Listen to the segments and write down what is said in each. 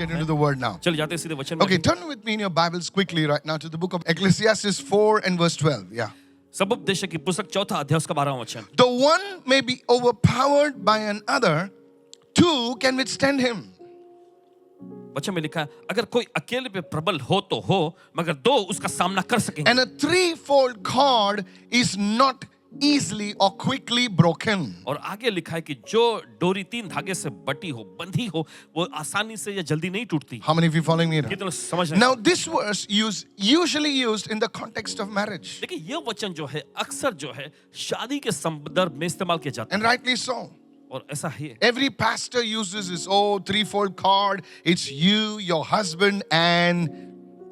get into the word now. चल जाते हैं सीधे वचन में. Okay, turn with me in your Bibles quickly right now to the book of Ecclesiastes 4 and verse 12. Yeah. सबोपदेश की पुस्तक 4 अध्याय उसका 12वां वचन. The one may be overpowered by another, two can withstand him. वचन में लिखा है अगर कोई अकेले पे प्रबल हो तो हो मगर दो उसका सामना कर सकेंगे. And a threefold cord is not easily or quickly broken. और आगे लिखा है कि जो डोरी 3 धागे से बटी हो बंधी हो वो आसानी से या जल्दी नहीं टूटती. How many of you following me now? कितने लोग समझ रहे हैं? Now this verse usually used in the context of marriage. देखिए ये वचन जो है अक्सर जो है शादी के संदर्भ में इस्तेमाल किया जाता And है rightly so. और ऐसा ही है. Every pastor uses this, threefold cord. It's you, your husband, and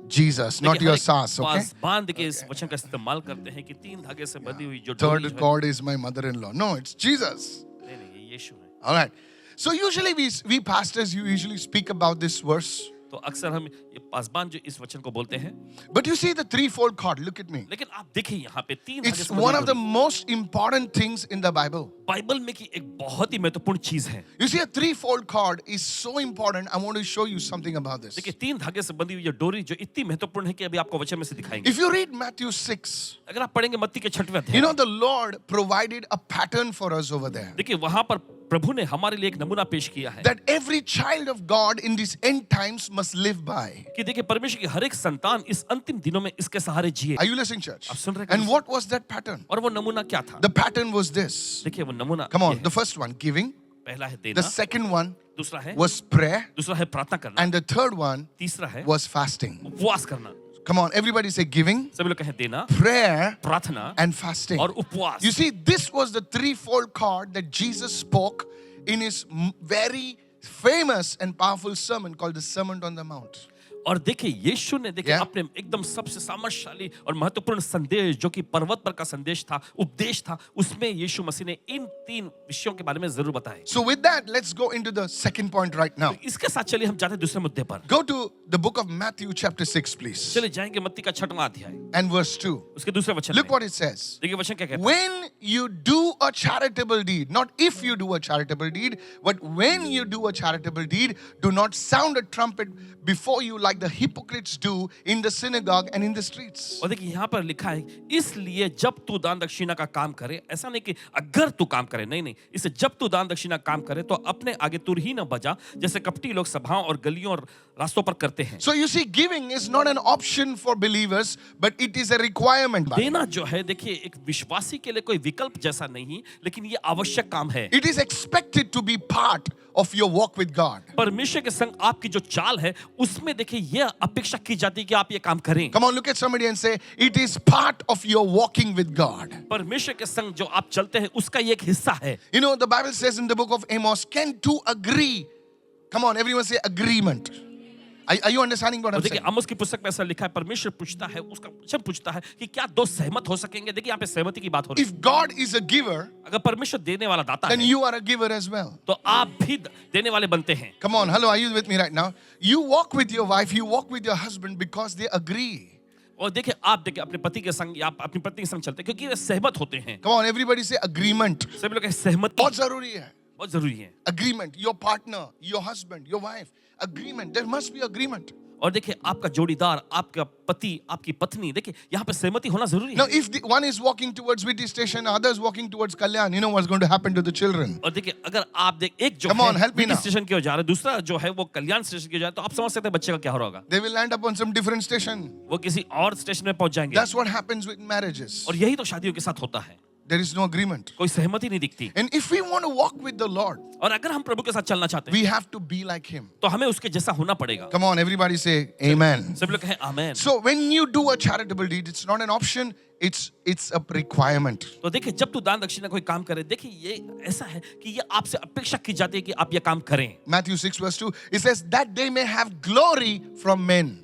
Jesus, not your spouse, okay? बांध के इस वचन का इस्तेमाल करते हैं कि 3 धागे से बंधी हुई जो Third डोरी cord is my mother-in-law. No, it's Jesus. है नहीं ये यीशु है. All right. So usually we pastors, you usually speak about this verse. तो अक्सर हम ये पासबान जो इस वचन को बोलते हैं. But you see the threefold cord, look at me. लेकिन आप देखिए यहाँ पे 3 धागे It's से बंधी one of the डोरी. most important things in the Bible. Bible में की एक बहुत ही महत्वपूर्ण चीज है. You see, a threefold cord is so important. I want to show you something about this. देखिए 3 धागे से बंधी हुई ये डोरी जो इतनी महत्वपूर्ण है कि अभी आपको वचन में से दिखाएंगे. If you read Matthew 6, अगर आप पढ़ेंगे मत्ती के 6वें you know अध्याय, the Lord provided a pattern for us over there. देखिए वहां पर प्रभु ने हमारे लिए एक नमूना पेश किया है That every child of God in these end times must live by. कि देखिए परमेश्वर की हर एक संतान इस अंतिम दिनों में इसके सहारे जिए. Are you listening, church? आप सुन रहे हैं? And what was that pattern? और वो नमूना क्या था? The pattern was this. देखिए वो नमूना Come ये on, है. the first one, giving. पहला है The देना, second one दूसरा है was prayer. प्रार्थना करना, And the third one तीसरा है was fasting. उपवास करना. Come on, everybody say giving, सभी लोग कहें देना, prayer, प्रार्थना and fasting. और उपवास. You see, this was the threefold cord that Jesus spoke in his very famous and powerful sermon called the Sermon on the Mount. और देखिए यीशु ने देखिए Yeah. अपने एकदम सबसे सामर्थ्यशाली और महत्वपूर्ण संदेश जो कि पर्वत पर का संदेश था, उपदेश था, उसमें यीशु मसीह ने इन 3 विषयों के बारे में जरूर बताया. So with that, let's go into the second point right now. इसके साथ चलिए हम जाते हैं दूसरे मुद्दे पर. Go to the book of Matthew chapter 6, please. चलिए जाएंगे मत्ती का 6वां अध्याय And verse 2. उसके दूसरे वचन Look में. what it says. देखिए वचन क्या कहता है. When you do a charitable deed, not if you do a charitable deed, but when you do a charitable deed, do not sound a trumpet before you like the hypocrites do in the synagogue and in the streets. और देखिए यहाँ पर लिखा है इसलिए जब तू दान दक्षिणा का काम करे, ऐसा नहीं कि अगर तू काम करे, नहीं, इसे जब तू दान दक्षिणा काम करे तो अपने आगे तुर ही न बजा जैसे कपटी लोग सभाओं और गलियों और रास्तों पर करते हैं. So you see, giving is not an option for believers, but it is a requirement. देना जो है देखिए एक विश्वासी के लिए कोई विकल्प जैसा नहीं, लेकिन ये आवश्यक काम है. It is expected to be part of your walk with God. परमेश्वर के संग आपकी जो चाल है उसमें देखिए यह अपेक्षा की जाती है कि आप ये काम करें. Come on, look at somebody and say, it is part of your walking with God. परमेश्वर के संग जो आप चलते हैं उसका ये एक हिस्सा है. You know, the Bible says in the book of Amos, can two agree? Come on, everyone say agreement. Are you understanding what I'm देखिए saying? आमोस की पुस्तक में ऐसा लिखा है परमेश्वर पूछता है, उसका वचन पूछता है कि क्या दो सहमत हो सकेंगे. देखिए यहाँ पे सहमति की बात हो रही है. If God is a giver, अगर परमेश्वर देने वाला दाता then है you are a giver as well. तो आप भी देने वाले बनते हैं. Come on, hello, are you with me right now? You walk with your wife, you walk with your husband because they agree. और देखिए आप देखिए अपने पति के संग या आप अपनी पत्नी के संग चलते हैं क्योंकि वे सहमत होते हैं. Come on, everybody say agreement. सभी लोग सहमति बहुत जरूरी है. बहुत जरूरी है. Agreement. Your partner, your husband, your wife. Agreement. There must be agreement. और देखिए आपका जोड़ीदार, आपका पति, आपकी पत्नी, देखिए यहाँ पे सहमति होना जरूरी Now, है. if the one is walking towards Viti station, others walking towards Kalyan, you know what's going to happen to the children. और देखिए अगर आप एक जो Come on, है help me witty now. Station की ओर जा रहा है, दूसरा जो है वो कल्याण स्टेशन की ओर जा रहा है, तो आप समझ सकते हैं बच्चे का क्या हो रहा होगा. They will land up on some different station. वो किसी और स्टेशन में पहुंच जाएंगे. That's what happens with marriages. और यही तो शादियों के साथ होता है, There is no agreement. कोई सहमति नहीं दिखती. And if we want to walk with the Lord, और अगर हम प्रभु के साथ चलना चाहते हैं we have to be like Him. तो हमें उसके जैसा होना पड़ेगा. Come on, everybody say Amen. सब लोग कहें आमेन. So when you do a charitable deed, it's not an option, it's a requirement. तो देखिए जब तू दान दक्षिणा कोई काम करे, देखिए ये ऐसा है कि ये आपसे अपेक्षा की जाती है कि आप ये काम करें, Matthew 6 verse 2, it says that they may have glory from men.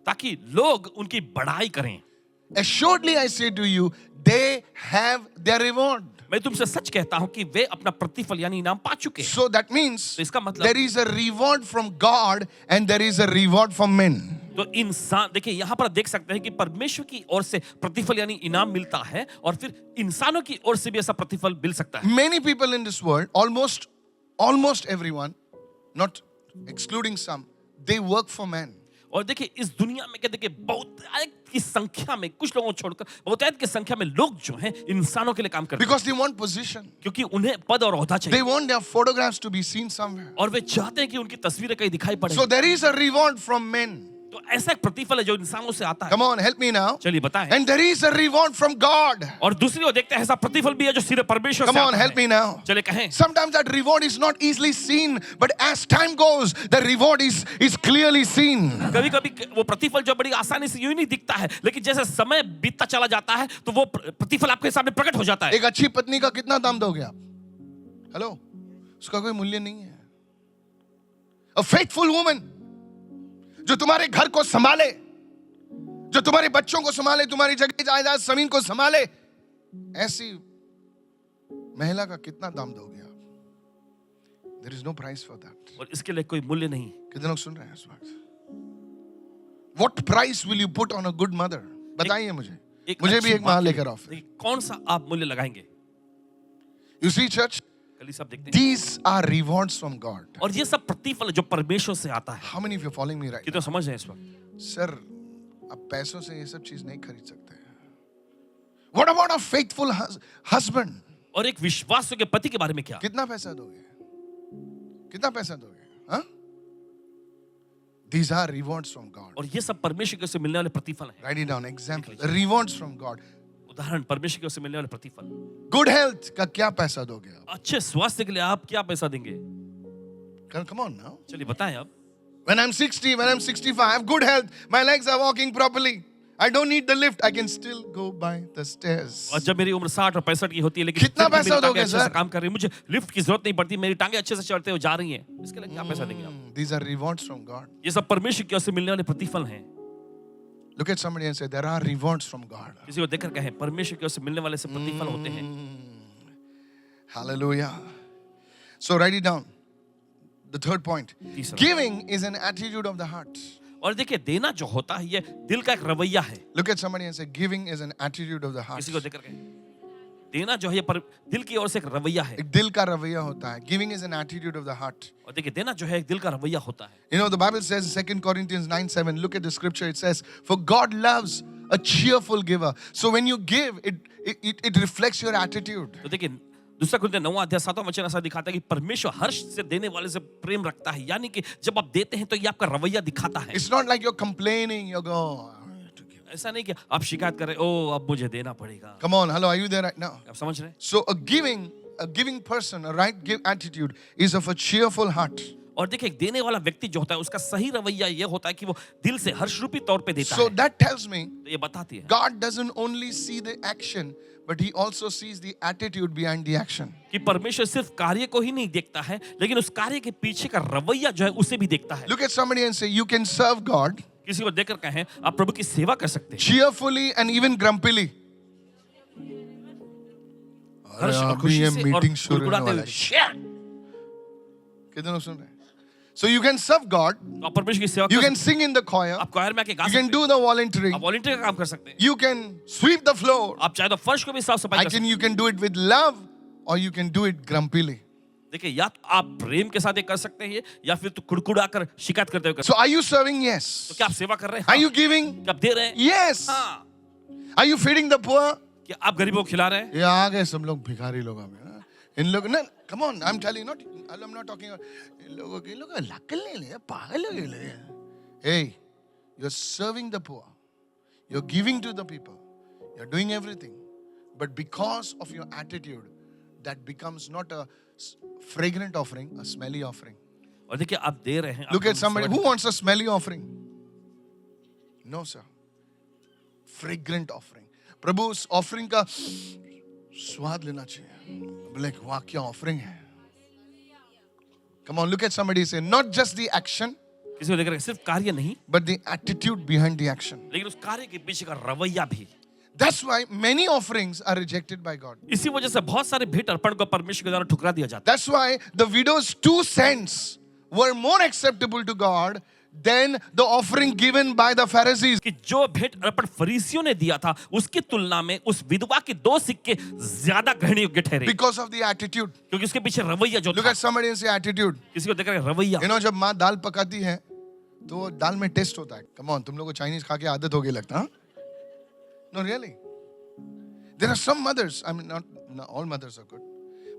ताकि लोग उनकी बड़ाई करें. Assuredly I say to you, they have their reward. मैं तुमसे सच कहता हूं कि वे अपना प्रतिफल यानी इनाम पा चुके हैं. So that means तो इसका मतलब there is a reward from God and there is a reward from men. तो इंसान देखिए यहाँ पर देख सकते हैं कि परमेश्वर की ओर से प्रतिफल यानी इनाम मिलता है और फिर इंसानों की ओर से भी ऐसा प्रतिफल मिल सकता है. Many people in this world, almost everyone, not excluding some, they work for men. और देखिए इस दुनिया में क्या देखिए बहुतायत की संख्या में कुछ लोगों को छोड़कर बहुतायत की संख्या में लोग जो हैं इंसानों के लिए काम करते हैं Because they want position. क्योंकि उन्हें पद और ओहदा They चाहिए want their photographs to be seen somewhere. और वे चाहते हैं कि उनकी तस्वीरें कहीं दिखाई पड़े So there is a reward from men. तो ऐसा एक प्रतिफल है जो इंसानों से आता है Come on, help me now. चलिए बताएं And there is a reward from God. और दूसरी ओर देखते हैं ऐसा प्रतिफल भी है जो सीधे परमेश्वर Come से on, आता help है me now. चलिए कहें Sometimes that reward is not easily seen, but as time goes, the reward is clearly seen. कभी कभी वो प्रतिफल जो बड़ी आसानी से यूं ही नहीं दिखता है लेकिन जैसे समय बीतता चला जाता है तो वो प्रतिफल आपके सामने प्रकट हो जाता है एक अच्छी पत्नी का कितना दाम दोगे आप? हेलो, उसका कोई मूल्य नहीं है. A faithful woman, जो तुम्हारे घर को संभाले, जो तुम्हारे बच्चों को संभाले, तुम्हारी जगह जायदाद जमीन को संभाले, ऐसी महिला का कितना दाम दोगे आप? There is no price for that. और इसके लिए कोई मूल्य नहीं कितने लोग सुन रहे हैं इस वक्त? What price will you put on a good mother? बताइए मुझे. मुझे भी एक माँ लेकर आओ. कौन सा आप मूल्य लगाएंगे You see, church, कल सब देखते हैं these are rewards from God. और ये सब प्रतिफल जो परमेश्वर से आता है How many of you are following me right now? कितने समझ रहे हैं इस वक्त सर, आप पैसों से ये सब चीज नहीं खरीद सकते. What about a faithful husband? और एक विश्वास के पति के बारे में क्या कितना पैसा दोगे? कितना पैसा दोगे? हाँ? These are rewards from God. और ये सब परमेश्वर की ओर से मिलने वाले प्रतिफल हैं Write it down. Example. Rewards from God. उदाहरण परमेश्वर की ओर से मिलने वाले प्रतिफल Good health का क्या पैसा दोगे आप? अच्छे स्वास्थ्य के लिए आप क्या पैसा देंगे Come on now. चलिए बताएं आप When I'm 60, when I'm 65, I have good health. My legs are walking properly. I don't need the lift. I can still go by the stairs. और जब मेरी उम्र 60 और 65 की होती है लेकिन कितना फिर भी पैसा मेरी टांगें दोगे, अच्छे से सर? काम कर रही है मुझे लिफ्ट की जरूरत नहीं पड़ती मेरी टांगें अच्छे से चलते हुए जा रही हैं इसके लिए क्या पैसा देंगे आप These are rewards from God. ये सब परमेश्वर की ओर से मिलने वाले प्रतिफल हैं Look at somebody and say, there are rewards from God. किसी को देखकर कहें परमेश्वर की ओर से मिलने वाले से प्रतिफल होते हैं Hallelujah. So write it down. The third point. तीसरा। Giving is an attitude of the heart. और देखिए देना जो होता है ये दिल का एक रवैया है Look at somebody and say, giving is an attitude of the heart. किसी को देखकर कहें देना जो है ये दिल की ओर से एक रवैया है एक दिल का रवैया होता है. Giving is an attitude of the heart. और देखिए देना जो है एक दिल का रवैया होता है You know, the Bible says, 2 Corinthians 9:7, look at the scripture, it says, for God loves a cheerful giver. So when you give, it reflects your attitude. तो देखिए दूसरा कुरिन्थियों 9 अध्याय 7वां वचन ऐसा दिखाता है कि परमेश्वर हर्ष से देने वाले से प्रेम रखता है यानी कि जब आप देते हैं तो ये आपका रवैया दिखाता है It's not like you're complaining, you're going, I have to give. ऐसा नहीं कि आप शिकायत कर रहे ओ अब मुझे देना पड़ेगा Come on, hello, are you there right now? आप समझ रहे हैं So a giving person, a right give attitude is of a cheerful heart. और देखिए एक देने वाला व्यक्ति जो होता है उसका सही रवैया ये होता है कि वो दिल से हर्षरूपी तौर पे देता So है that tells me तो ये बताती है God doesn't only see the action, but He also sees the attitude behind the action. कि परमेश्वर सिर्फ कार्य को ही नहीं देखता है लेकिन उस कार्य के पीछे का रवैया जो है उसे भी देखता है Look at somebody and say, you can serve God किसी को देखकर कहें आप प्रभु की सेवा कर सकते हैं cheerfully and even grumpily. हर्ष और अभी खुशी ये से और मीटिंग शुरू होने गुड़गुड़ाते वाला हुए है. कितने लोग सुन रहे हैं? So you can serve God, तो आप परमेश्वर की सेवा you कर can सकते sing in the choir, हैं आप क्वायर में आके गा you सकते can हैं do the volunteering, आप वॉलंटियर का काम कर सकते हैं you can sweep the floor. आप चाहे तो फर्श को भी साफ सफाई कर सकते You can do it with love or you can do it grumpily. हैं देखिए या तो आप प्रेम के साथ ये कर सकते हैं ये या फिर तो कुड़कुड़ा कर शिकायत करते हुए कर So are you serving? Yes. तो क्या आप सेवा कर रहे हैं Are you giving? क्या आप दे रहे हैं Yes. हाँ Are you feeding the poor? क्या आप गरीबों को खिला रहे हैं ये आ गए सब लोग भिखारी लोग हमें. इन लोग ना, come on, I'm telling you, I'm not talking about इन लोगों लकल नहीं ले, पागल हो गए. Hey, you're serving the poor, you're giving to the people, you're doing everything, but because of your attitude, that becomes not a fragrant offering, a smelly offering. और देखिए आप दे रहे हैं Look at somebody who wants a smelly offering. No, sir. Fragrant offering. प्रभु उस offering का स्वाद लेना चाहिए. Like, वाह क्या offering है. Come on, look at somebody say, not just the action, किसी को देखकर सिर्फ कार्य नहीं but the attitude behind the action. लेकिन उस कार्य के पीछे का रवैया भी That's why many offerings are rejected by God. इसी वजह से बहुत सारे भेंट अर्पण को परमेश्वर के द्वारा ठुकरा दिया जाता That's why the widow's 2 cents were more acceptable to God than the offering given by the Pharisees. है कि जो भेंट अर्पण फरीसियों ने दिया था उसकी तुलना में उस विधवा के 2 सिक्के ज्यादा ग्रहण योग्य ठहरे Because of the attitude. क्योंकि उसके पीछे रवैया जो Look था at somebody and say attitude. किसी को देखकर रवैया You know, जब माँ दाल पकाती है तो दाल में टेस्ट होता है. Come on, तुम लोगों को चाइनीज खा के आदत हो गई लगता है. No, really. There are some mothers, I mean, not all mothers are good,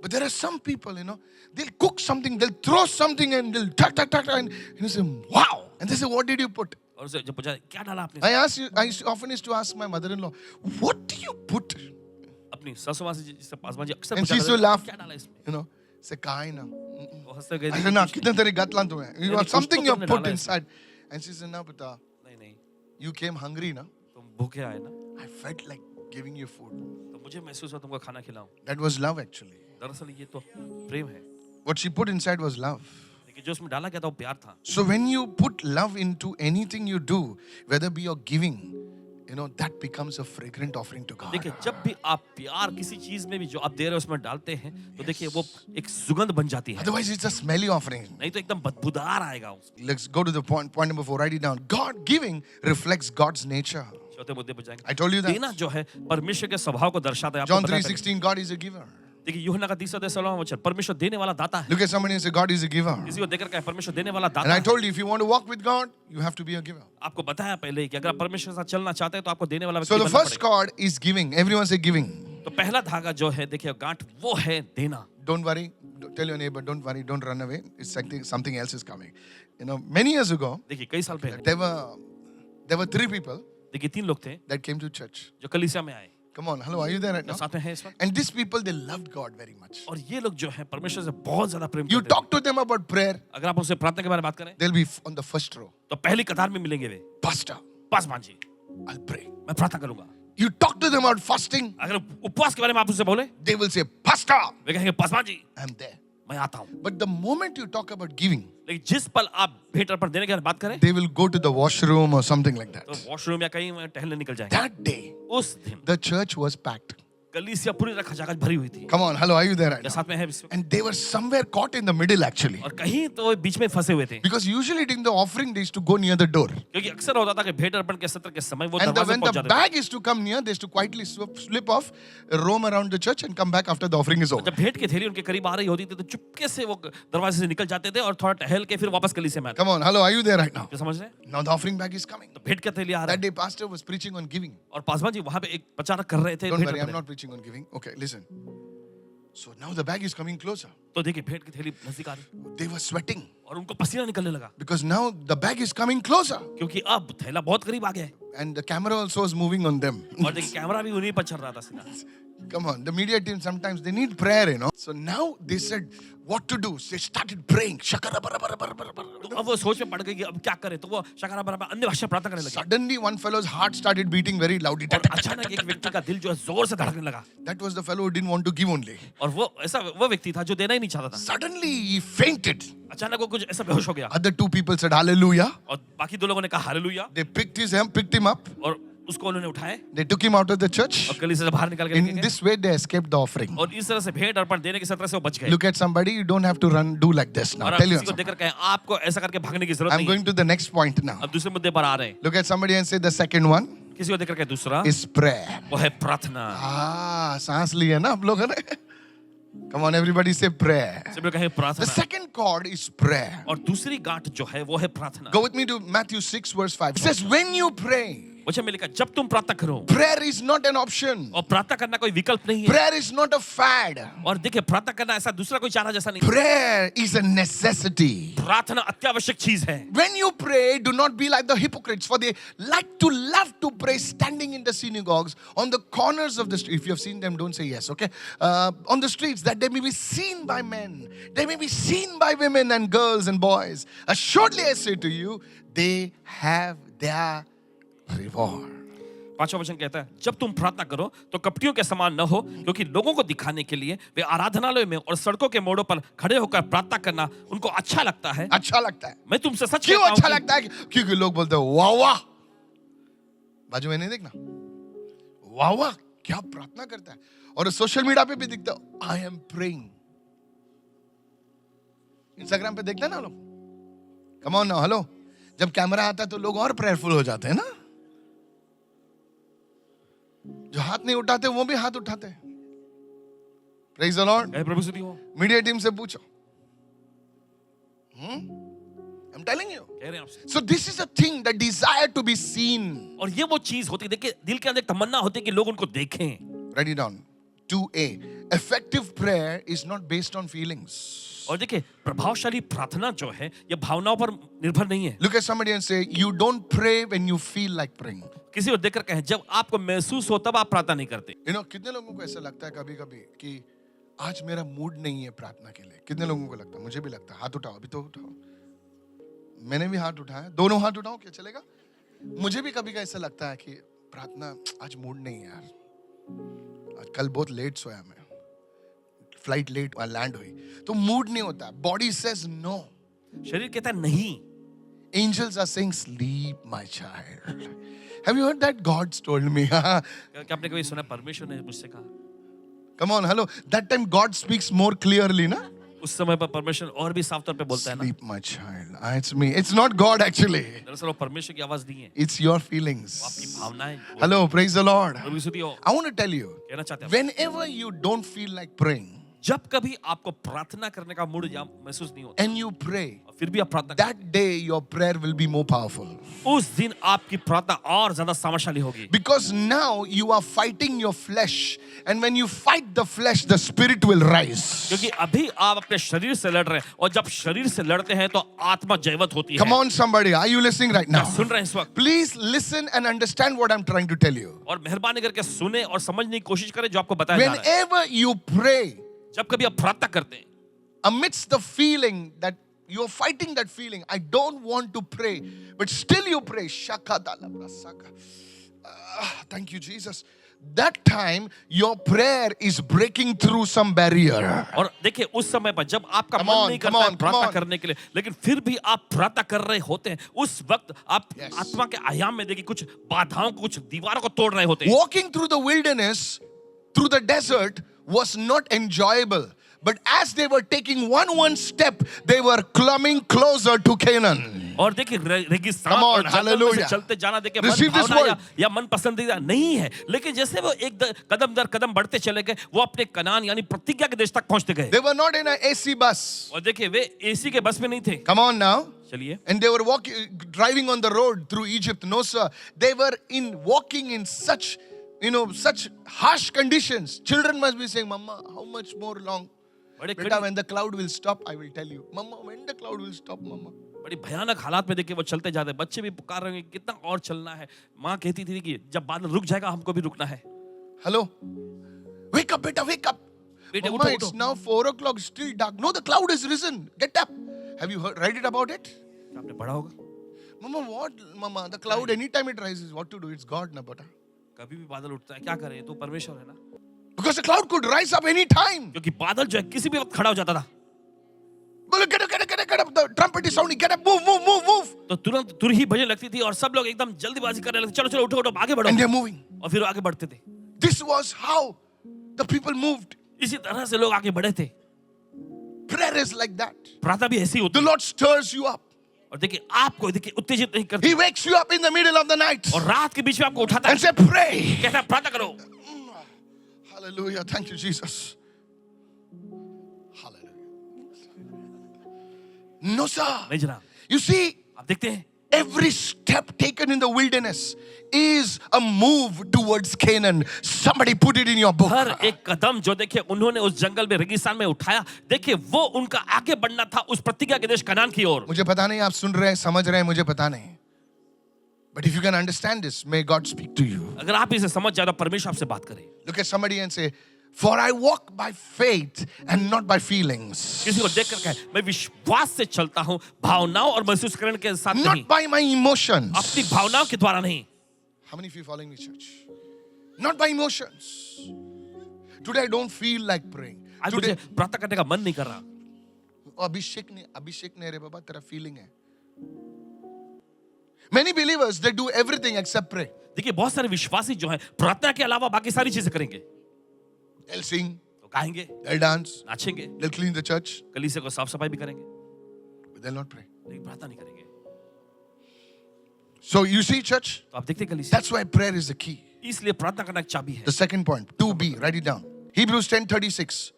but there are some people, they'll cook something, they'll throw something and they'll tuck, and you say, wow. And they say, what did you put? और उसे जब पूछा क्या डाला आपने, I often used to ask my mother-in-law, what do you put? अपनी सासू माँ से जिससे पासवान जी अक्सर And she पूछा used to करते थे, laugh. क्या डाला इसमें, Say, kain na. वो हंसते गए I थे, said, na, कुछ kitne tere gatlan tu hai. You यानी have कुछ something तो you have तुमने put डाला है inside. And she said, na, pata, नहीं नहीं you came hungry, na? तुम भूखे आए ना, I felt like giving you food. तो मुझे महसूस हुआ तुमको खाना खिलाऊं. That was love, actually. दरअसल ये तो प्रेम है, What she put inside was love. लेकिन जो उसमें डाला गया था वो प्यार था. So when you put love into anything you do, whether be your giving, that becomes a fragrant offering to God. देखिए जब भी आप प्यार किसी चीज में भी जो आप दे रहे हो उसमें डालते हैं तो देखिए वो एक सुगंध बन जाती है, Otherwise, it's a smelly offering. नहीं तो एकदम बदबूदार आएगा. Let's go to the point number 4. Write it down. God giving reflects God's nature. चौथे मुद्दे पर जाएंगे. I told you that. देना जो है परमेश्वर के स्वभाव को दर्शाता है. आपको John पता है पहले. 3:16, God is a giver. देखिए यूहन्ना का 30वां वचन, परमेश्वर देने वाला दाता है. Look at somebody and say, God is a giver. किसी को देकर कहे परमेश्वर देने वाला And दाता I है. told you, if you want to walk with God, you have to be a giver. आपको बताया पहले ही कि अगर आप परमेश्वर के साथ चलना चाहते हैं तो आपको देने वाला So व्यक्ति the बनना first पड़ेगा. chord is giving. Everyone say giving. तो पहला धागा जो है देखिए गांठ वो है देना. Don't worry. Tell your neighbor, don't worry, don't run away. It's something else is coming. Many years ago, देखिए कई साल पहले there were 3 people देखिए 3 लोग थे that came to church. जो कलीसिया में आए. Come on, hello, are you there right जो now? साथ में है इस वक्त. And these people, they loved God very much. और ये लोग जो है परमेश्वर से बहुत ज्यादा प्रेम You करते talk to them about prayer, हैं. अगर आप उनसे प्रार्थना के बारे में बात करें they'll be on the first row. तो पहली कतार में मिलेंगे वे. Pastor, Paswan ji I'll pray. मैं प्रार्थना करूंगा. You talk to them about fasting, अगर उपवास के बारे में आप उनसे बोले they will say, Pastor, वे कहेंगे पासवान जी I'm there. मैं आता हूँ. But the moment you talk about giving, लेकिन जिस पल आप भेंट अर्पण देने के बारे में बात करें they will go to the washroom or something like that. तो वॉशरूम या कहीं टहलने निकल जाएंगे. That day, उस दिन the church was packed. कलीसिया पूरी तरह खचाखच भरी हुई थी. Come on, hello, are you there right या now? साथ में है इस वक्त. And they were somewhere caught in the middle actually. और कहीं तो बीच में फंसे हुए थे. Because usually during the offering, they used to go near the door. क्योंकि अक्सर होता था कि भेंट अर्पण के सत्र के समय वो And दरवाजे when पहुंच the जाते थे. bag is to come near, they used to quietly slip off, roam around the church and come back after the offering is over. जब भेंट की थैली उनके करीब आ रही होती थी तो चुपके से वो दरवाजे से निकल जाते थे और थोड़ा टहल के फिर वापस कलीसिया में आते. Come on, hello, are you there right now? क्या समझ रहे हैं? Now the offering bag is coming. तो भेंट की थैली आ रहा That है day, pastor was preaching on giving. और पासवान जी वहां पे एक प्रचारक कर रहे थे. Don't भेंट worry, I'm Arpan. not preaching on giving. Okay, listen. So now the bag is coming closer. तो देखिए भेंट की थैली नजदीक आ रही They were sweating और उनको पसीना निकलने लगा because now the bag is coming closer. क्योंकि अब थैला बहुत करीब आ गया है. And the camera also was moving on them. और देखिए कैमरा भी उन्हीं पर चल रहा था सीधा. Come on, the media team sometimes they need prayer. So now they said what to do. They started praying. तो अब वो सोच में पड़ गई कि अब क्या करें. तो वो शकारा बराबर अन्य भाषा प्रार्थना करने लगे. Suddenly one fellow's heart started beating very loudly. और अचानक एक व्यक्ति का दिल जो है जोर से धड़कने लगा. That was the fellow who didn't want to give only. और वो व्यक्ति था जो देना ही नहीं चाहता था. Suddenly he fainted. अचानक वो कुछ ऐसा बेहोश हो गया. Other 2 people said hallelujah. और बाकी 2 लोगों ने कहा hallelujah. They picked him up. और उसको उन्होंने उठाए They took him out of the church. और कलीसिया से बाहर निकाल के लेके In गए. this way they escaped the offering. और इस तरह से भेंट अर्पण देने के सत्र से वो बच गए. Look at somebody, you don't have to do like this now. और आप Tell you किसी को something. देखकर कहें आपको ऐसा करके भागने की जरूरत I'm नहीं है. going to the next point now. अब दूसरे मुद्दे पर आ रहे हैं. Look at somebody and say the second one किसी को देखकर कहें दूसरा is prayer. वो है प्रार्थना. सांस लिया ना आप लोगों ने? Come on, everybody say prayer. सब लोग कहें The प्रार्थना. second chord is prayer. और दूसरी गांठ जो है वो है प्रार्थना. Go with me to Matthew 6 verse 5. It says, when you pray, वचन में लिखा जब तुम प्रार्थना करो. prayer is not an option. और प्रार्थना करना कोई विकल्प नहीं है. Prayer is not a fad. और देखिए प्रार्थना करना ऐसा दूसरा कोई चारा जैसा नहीं. Prayer is a necessity. प्रार्थना अत्यावश्यक चीज है. When you pray, do not be like the hypocrites, for they love to pray standing in the synagogues, on the corners of the street. If you have seen them, don't say yes, okay? On the streets, that they may be seen by men, they may be seen by women and girls and boys. Assuredly, I say to you, they have their reward. 5वां वचन कहता है जब तुम प्रार्थना करो तो कपटियों के समान न हो क्योंकि लोगों को दिखाने के लिए वे आराधनालय में और सड़कों के मोड़ों पर खड़े होकर प्रार्थना करना उनको अच्छा लगता है. अच्छा लगता है. मैं तुमसे सच क्यों कहता हूं अच्छा कि लगता है? क्योंकि लोग बोलते हैं वाह वाह. बाजू में नहीं देखना, वाह वाह क्या प्रार्थना करता है. और सोशल मीडिया पे भी दिखता है आई एम प्रेइंग. इंस्टाग्राम पे देखते हैं ना लोग. Come on now, hello. जब कैमरा आता है तो लोग और प्रेयरफुल हो जाते हैं ना. जो हाथ नहीं उठाते वो भी हाथ उठाते हैं. Praise the lord. हे प्रभु स्तुति हो. मीडिया टीम से पूछो. I'm telling you. कह रहे हैं आपसे। So this is a thing, the desire to be seen. और ये वो चीज होती है, देखिए दिल के अंदर एक तमन्ना होती है कि लोग उनको देखें। Write it down. 2A. Effective prayer is not based on feelings. और देखिए प्रभावशाली प्रार्थना जो है ये भावनाओं पर निर्भर नहीं है। Look at somebody and say, you don't pray when you feel like praying. किसी को देखकर कहें जब आपको महसूस हो तब आप प्रार्थना नहीं करते। You know, कितने लोगों को ऐसा लगता है कभी-कभी कि आज मेरा मूड नहीं है प्रार्थना के लिए? कितने लोगों को लगता है? मुझे भी लगता है। हाथ उठाओ, अभी तो उठाओ। मैंने भी हाथ उठाया, दोनों हाथ उठाओ, क्या चलेगा? मुझे भी कभी ऐसा लगता है कि प्रार्थना आज मूड नहीं है यार। आज कल बहुत लेट सोया मैं, फ्लाइट लेट लैंड हुई, तो मूड नहीं होता। बॉडी सेज नो, शरीर कहता है नहीं। angels are saying sleep my child. Have you heard that? God's told me. क्या आपने कभी सुना परमेश्वर ने मुझसे कहा? Come on, hello. That time God speaks more clearly, na? उस समय पर परमेश्वर और भी साफ तौर पे बोलता है ना। Sleep my child. It's me. It's not God actually. दरअसल वो परमेश्वर की आवाज नहीं है, It's your feelings. आपकी भावनाएं। Hello, praise the Lord. प्रभु की स्तुति हो। I want to tell you, कहना चाहते हैं whenever you don't feel like praying जब कभी आपको प्रार्थना करने का मूड या महसूस नहीं होता and you pray, और फिर भी आप प्रार्थना that day your prayer will be more powerful. उस दिन आपकी प्रार्थना और ज्यादा सामर्थ्यशाली होगी। Because now you are fighting your flesh, and when you fight the flesh, the spirit will rise. क्योंकि अभी आप अपने शरीर से लड़ रहे हैं और जब शरीर से लड़ते हैं तो आत्मा जयवत होती है। Come on, somebody. Are you listening right now? क्या सुन रहे हैं इस वक्त? Please listen and understand what I'm trying to tell you. और मेहरबानी करके सुने और समझने की कोशिश करें जो आपको बताया जा रहा है। Whenever you pray, जब कभी आप प्रार्थना करते हैं amidst the feeling that you're fighting that feeling, I don't want to pray, but still you pray. Thank you, Jesus. That time your prayer is breaking through some barrier. और देखिए उस समय पर जब आपका Come मन on, नहीं come करता है on, प्रार्थना come on. करने के लिए, लेकिन फिर भी आप प्रार्थना कर रहे होते हैं, उस वक्त आप Yes. आत्मा के आयाम में देखिए कुछ बाधाओं को, कुछ दीवारों को तोड़ रहे होते हैं। Walking through the wilderness, through the desert, was not enjoyable. But as they were taking one step, they were coming closer to Canaan. और देखिए रेगिस्तान Come on, और जंगल में से hallelujah. चलते जाना देखिए Receive मन this भावना word. या मन पसंदीदा नहीं है, लेकिन जैसे वो कदम दर कदम बढ़ते चले गए, वो अपने कनान यानी प्रतिज्ञा के देश तक पहुंचते गए। They were not in an AC bus. और देखिए वे एसी के बस में नहीं थे। Come on now. चलिए, And they were driving on the road through Egypt. No, sir. They were walking in such, such harsh conditions. Children must be saying, Mama, how much more long? बड़े Beta, when the cloud will stop, I will tell you. Mama, when the cloud will stop, Mama. बड़ी भयानक हालात में देखिए वो चलते जाते हैं, बच्चे भी पुकार रहे हैं कितना और चलना है। माँ कहती थी कि जब बादल रुक जाएगा हमको भी रुकना है। Hello? Wake up, beta, wake up. बेटे Mama, उठो, it's उठो। now 4 o'clock, still dark. No, the cloud is risen. Get up. Have you read it about it? आपने पढ़ा होगा। Mama, what? Mama, the cloud, anytime it rises, what to do? It's God, na, beta. कभी भी बादल उठता है, क्या करें? तो परमेश्वर है ना। Because the cloud could rise up any time. क्योंकि बादल जो है किसी भी वक्त खड़ा हो जाता था। Get up. The trumpet is sounding. Get up. Move. तो तुरंत तुर ही बजने लगती थी और सब लोग एकदम जल्दीबाजी करने लगते, चलो चलो उठो आगे बढ़ो। And they're moving. और फिर आगे बढ़ते थे। This was how the people moved. इसी तरह से लोग आगे बढ़े थे। Prayer is like that. प्रार्थना भी ऐसी होती The है। Lord stirs you up. और देखिए आपको देखिए उत्तेजित नहीं करती He wakes you up in the middle of the night और रात के बीच में आपको उठाता है, and say, pray. कहता है प्रार्थना करो। Hallelujah. Thank you, Jesus. Hallelujah. No, sir. नहीं जनाब, You see, आप देखते हैं every step taken in the wilderness is a move towards Canaan. Somebody put it in your book. हर एक कदम जो देखिए उन्होंने उस जंगल में रेगिस्तान में उठाया, देखिए वो उनका आगे बढ़ना था उस प्रतिज्ञा के देश कनान की ओर। मुझे पता नहीं आप सुन रहे हैं, समझ रहे हैं, मुझे पता नहीं. But if you can understand this, may God speak to you. अगर आप इसे समझ जाए तो परमेश्वर आपसे बात करे। Look at somebody and say, for I walk by faith and not by feelings. किसी को देखकर कहे मैं विश्वास से चलता हूँ, भावनाओं और महसूस करने के साथ नहीं, Not by my emotions. अपनी भावनाओं के द्वारा नहीं। How many of you following me, church? Not by emotions. Today I don't feel like praying. आज Today, मुझे प्रार्थना करने का मन नहीं कर रहा। अभिषेक ने रे बाबा तेरा feeling है. Many believers, they do everything except pray. देखिए बहुत सारे विश्वासी जो हैं प्रार्थना के अलावा बाकी सारी चीजें करेंगे। They'll sing, तो गाएंगे, they'll dance, नाचेंगे, they'll clean the church, कलीसिया को साफ सफाई भी करेंगे, but they'll not pray. लेकिन प्रार्थना नहीं करेंगे। So you see, church, तो आप देखते हैं कलीसिया, that's why prayer is the key. इसलिए प्रार्थना करना एक चाबी है। The second point, 2B, write it down. Hebrews 10:36.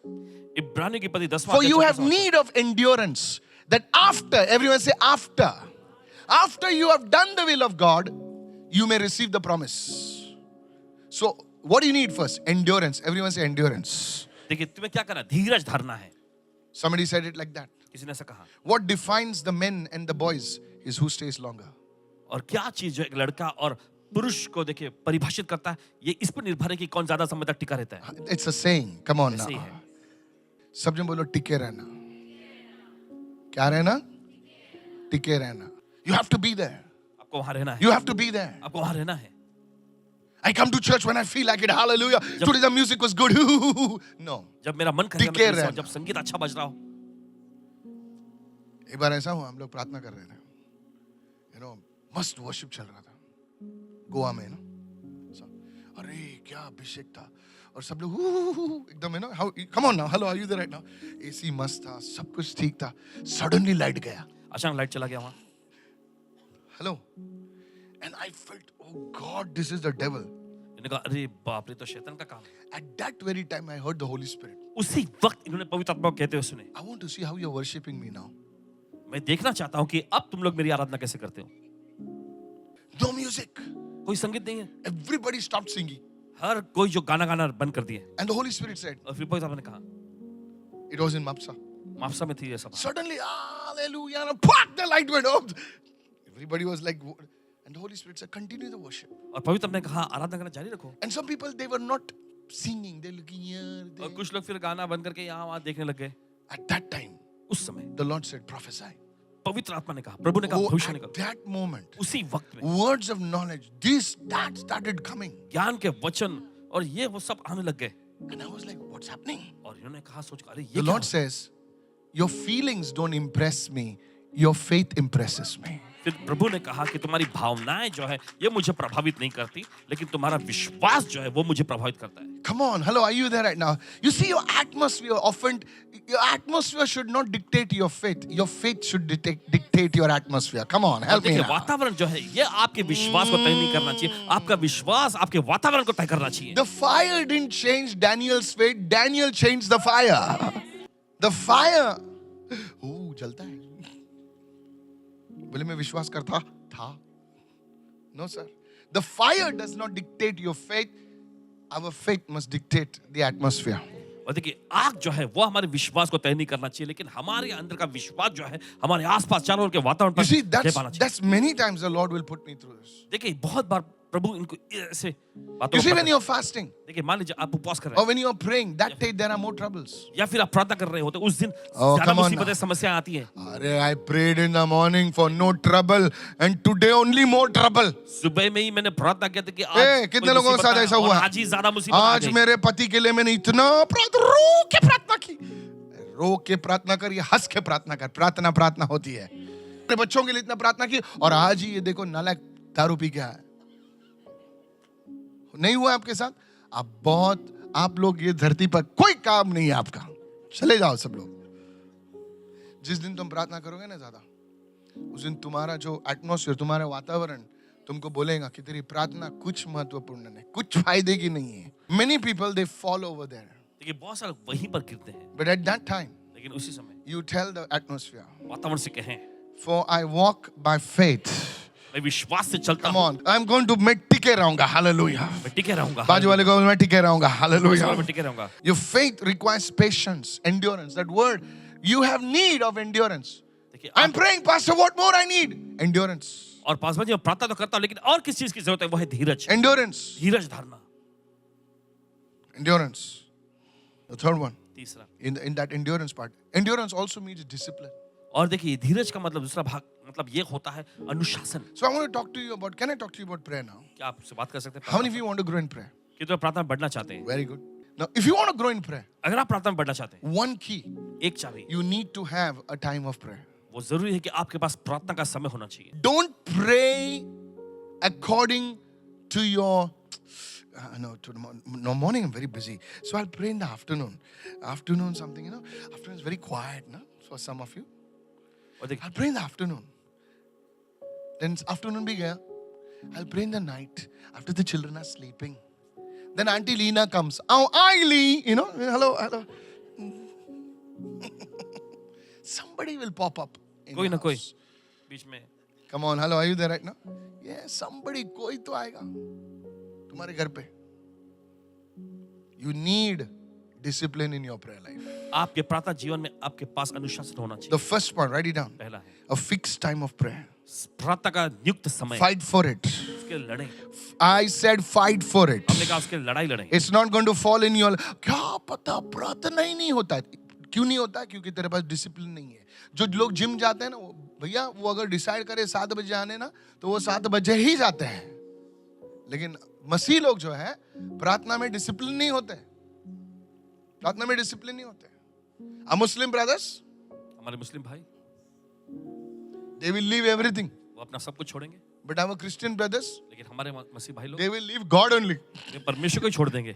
इब्रानियों की पत्री 10वां For you अध्याय have 34वां need of endurance that after, everyone say after you have done the will of God, you may receive the promise. So what do you need first? Endurance. Everyone say endurance. देखिए तुम्हें क्या करना है? धीरज धरना है. Somebody said it like that. किसी ने ऐसा कहा. What defines the men and the boys is who stays longer. और क्या चीज जो एक लड़का और पुरुष को देखिए परिभाषित करता है, ये इस पर निर्भर है कि कौन ज्यादा समय तक टिका रहता है. It's a saying. Come on now. ऐसे ही है. सब जन बोलो टिके रहना. क्या रहना? टिके रहना. You have to be there. आपको वहां रहना है. You have to be there. आपको वहां रहना है. I come to church when I feel like it. Hallelujah. Today the music was good. No. जब मेरा मन करेगा टिके मैं रहना. जब संगीत अच्छा बज रहा हो. एक बार ऐसा हुआ, हम लोग प्रार्थना कर रहे थे. You know, मस्त worship चल रहा था. गोवा में ना. अरे क्या अभिषेक था. और सब लोग एकदम है ना. How? Come on now. Hello, are you there right now? AC मस्त था. सब कुछ ठीक था. Suddenly light गया. अचानक लाइट चला गया वहां. Hello. And I felt, oh God, this is the devil. इन्होंने कहा अरे बाप रे तो शैतान का काम है. At that very time, I heard the Holy Spirit. उसी वक्त इन्होंने पवित्र आत्मा को कहते हुए सुने. I want to see how you're worshiping me now. मैं देखना चाहता हूं कि अब तुम लोग मेरी आराधना कैसे करते हो. No music. कोई संगीत नहीं है. Everybody stopped singing. हर कोई जो गाना गाना बंद कर दिए. And the Holy Spirit said, और फिर पवित्र आत्मा ने कहा, it was in Mapsa. Mapusa में थी ये सब. Suddenly, hallelujah, and pop, the light went off. Everybody was like, and the Holy Spirit said, continue the worship. और पवित्र आत्मा ने कहा आराधना करना जारी रखो. And some people, they were not singing. They're looking here. और कुछ लोग फिर गाना बंद करके यहाँ वहाँ देखने लग गए. At that time, उस समय the Lord said, prophesy. पवित्र आत्मा ने कहा, प्रभु ने कहा Oh, भविष्य at करो. that moment, उसी वक्त में words of knowledge, that started coming. ज्ञान के वचन और ये वो सब आने लग गए. And I was like, what's happening? और इन्होंने कहा सोच अरे ये The क्या Lord हो? says, your feelings don't impress me. Your faith impresses me. फिर प्रभु ने कहा कि तुम्हारी भावनाएं जो है ये मुझे प्रभावित नहीं करती, लेकिन तुम्हारा विश्वास जो है वो मुझे प्रभावित करता है. Come on, hello, are you there right now? You see, your atmosphere should not dictate your faith. Your faith should dictate your atmosphere. Come on, help me देखिए now. वातावरण जो है ये आपके विश्वास को तय नहीं करना चाहिए, आपका विश्वास आपके वातावरण को तय करना चाहिए. The fire didn't change Daniel's faith. Daniel changed the fire. The fire. जलता है. बोले मैं विश्वास करता था. No, sir. The fire does not dictate your faith. Our faith must dictate the atmosphere. और देखिए आग जो है वो हमारे विश्वास को तय नहीं करना चाहिए, लेकिन हमारे अंदर का विश्वास जो है हमारे आसपास चारों ओर के वातावरण पर You see, तय पाना चाहिए. that's many times the Lord will put me through this. देखिए बहुत बार प्रभु इनको ऐसे बातों You को see, when पकड़- you're fasting देखिए मान लीजिए आप उपवास कर रहे or हैं when you're praying, that day there are more troubles. या फिर आप प्रार्थना कर रहे होते उस दिन Oh, ज्यादा come on मुसीबतें now. समस्याएं आती हैं. Arey, I prayed in the morning for no trouble, and today only more trouble. सुबह में ही मैंने प्रार्थना किया था कि आज ए, कितने कोई लोगों के मुसीबत साथ ना ऐसा आए, और हुआ? आज ही ज्यादा मुसीबत आ आज गई. मेरे पति के लिए मैंने इतना रो के प्रार्थना की. रो के प्रार्थना कर, या हंस के प्रार्थना कर. प्रार्थना होती है. अपने बच्चों के लिए इतना प्रार्थना की, और आज ही ये देखो नालायक दारू पी के आया. नहीं हुआ आपके साथ? आप लोग ये धरती पर कोई काम नहीं है आपका. चले जाओ सब लोग. जिस दिन तुम प्रार्थना करोगे ना ज्यादा, उस दिन तुम्हारा जो एटमॉस्फेयर, तुम्हारा वातावरण तुमको बोलेगा कि तेरी प्रार्थना कुछ महत्वपूर्ण नहीं, कुछ फायदे की नहीं है. Many people they fall over there. देखिए बहुत सारे वहीं पर गिरते हैं, But at that time, लेकिन उसी समय you tell the atmosphere, वातावरण से कहें for I walk by faith. मैं विश्वास से चलता Come हूँ, on, I'm going to मैं टिके रहूंगा. Hallelujah. मैं टिके रहूंगा. बाजू वाले को मैं टिके रहूंगा. Hallelujah. मैं टिके रहूंगा. Your faith requires patience, endurance. That word, you have need of endurance. देखिए I'm आप- praying, Pastor, what more I need? Endurance. और पास में प्रार्थना तो करता हूँ, लेकिन और किस चीज की जरूरत है? वो है धीरज. Endurance. धीरज धरना. Endurance. The third one, तीसरा. in that endurance part, endurance also means discipline. और देखिए धीरज का मतलब दूसरा भाग मतलब ये होता है अनुशासन. So I want to talk to you about, can I talk to you about prayer now? क्या आपसे बात कर सकते हैं? How many of you want to grow in prayer? कि तो प्रार्थना में बढ़ना चाहते हैं. Very good. Now, if you want to grow in prayer, अगर आप प्रार्थना में बढ़ना चाहते हैं, one key, एक चाबी you need to have a time of prayer. वो जरूरी है कि आपके पास प्रार्थना का समय होना चाहिए. Don't pray according to your morning I'm very busy, so I'll pray in the afternoon. Afternoon something, afternoon is very quiet, no? For some of you, और देखिए I'll pray in the afternoon. Then afternoon bhi gaya, I'll pray in the night after the children are sleeping. Then Auntie Lena comes. Oh, Lee, hello. somebody will pop up. In कोई your ना कोई house. बीच में Come on, hello, are you there right now? Yeah, somebody, कोई तो आएगा तुम्हारे घर पे. You need discipline in your prayer life. आपके प्रार्थना जीवन में आपके पास अनुशासन होना चाहिए. The first part, write it down. पहला है A fixed time of prayer. प्रार्थना का नियुक्त समय. Fight for it. उसके लड़ें. I said fight for it. हमने कहा उसके लड़ाई लड़ें. It's not going to fall in your. क्या पता प्रार्थना ही नहीं होता है. क्यों नहीं होता है? क्योंकि तेरे पास डिसिप्लिन नहीं है. जो लोग जिम जाते हैं ना, भैया वो अगर डिसाइड करे 7 बजे आने ना, तो वो 7 बजे ही जाते हैं. लेकिन मसीह लोग जो है प्रार्थना में डिसिप्लिन नहीं होते. प्रार्थना में डिसिप्लिन नहीं होते. A Muslim brothers, हमारे मुस्लिम भाई they will leave everything. वो अपना सब कुछ छोड़ेंगे. But our Christian brothers, लेकिन हमारे मसीह भाई लोग they will leave God only. वे परमेश्वर को ही छोड़ देंगे.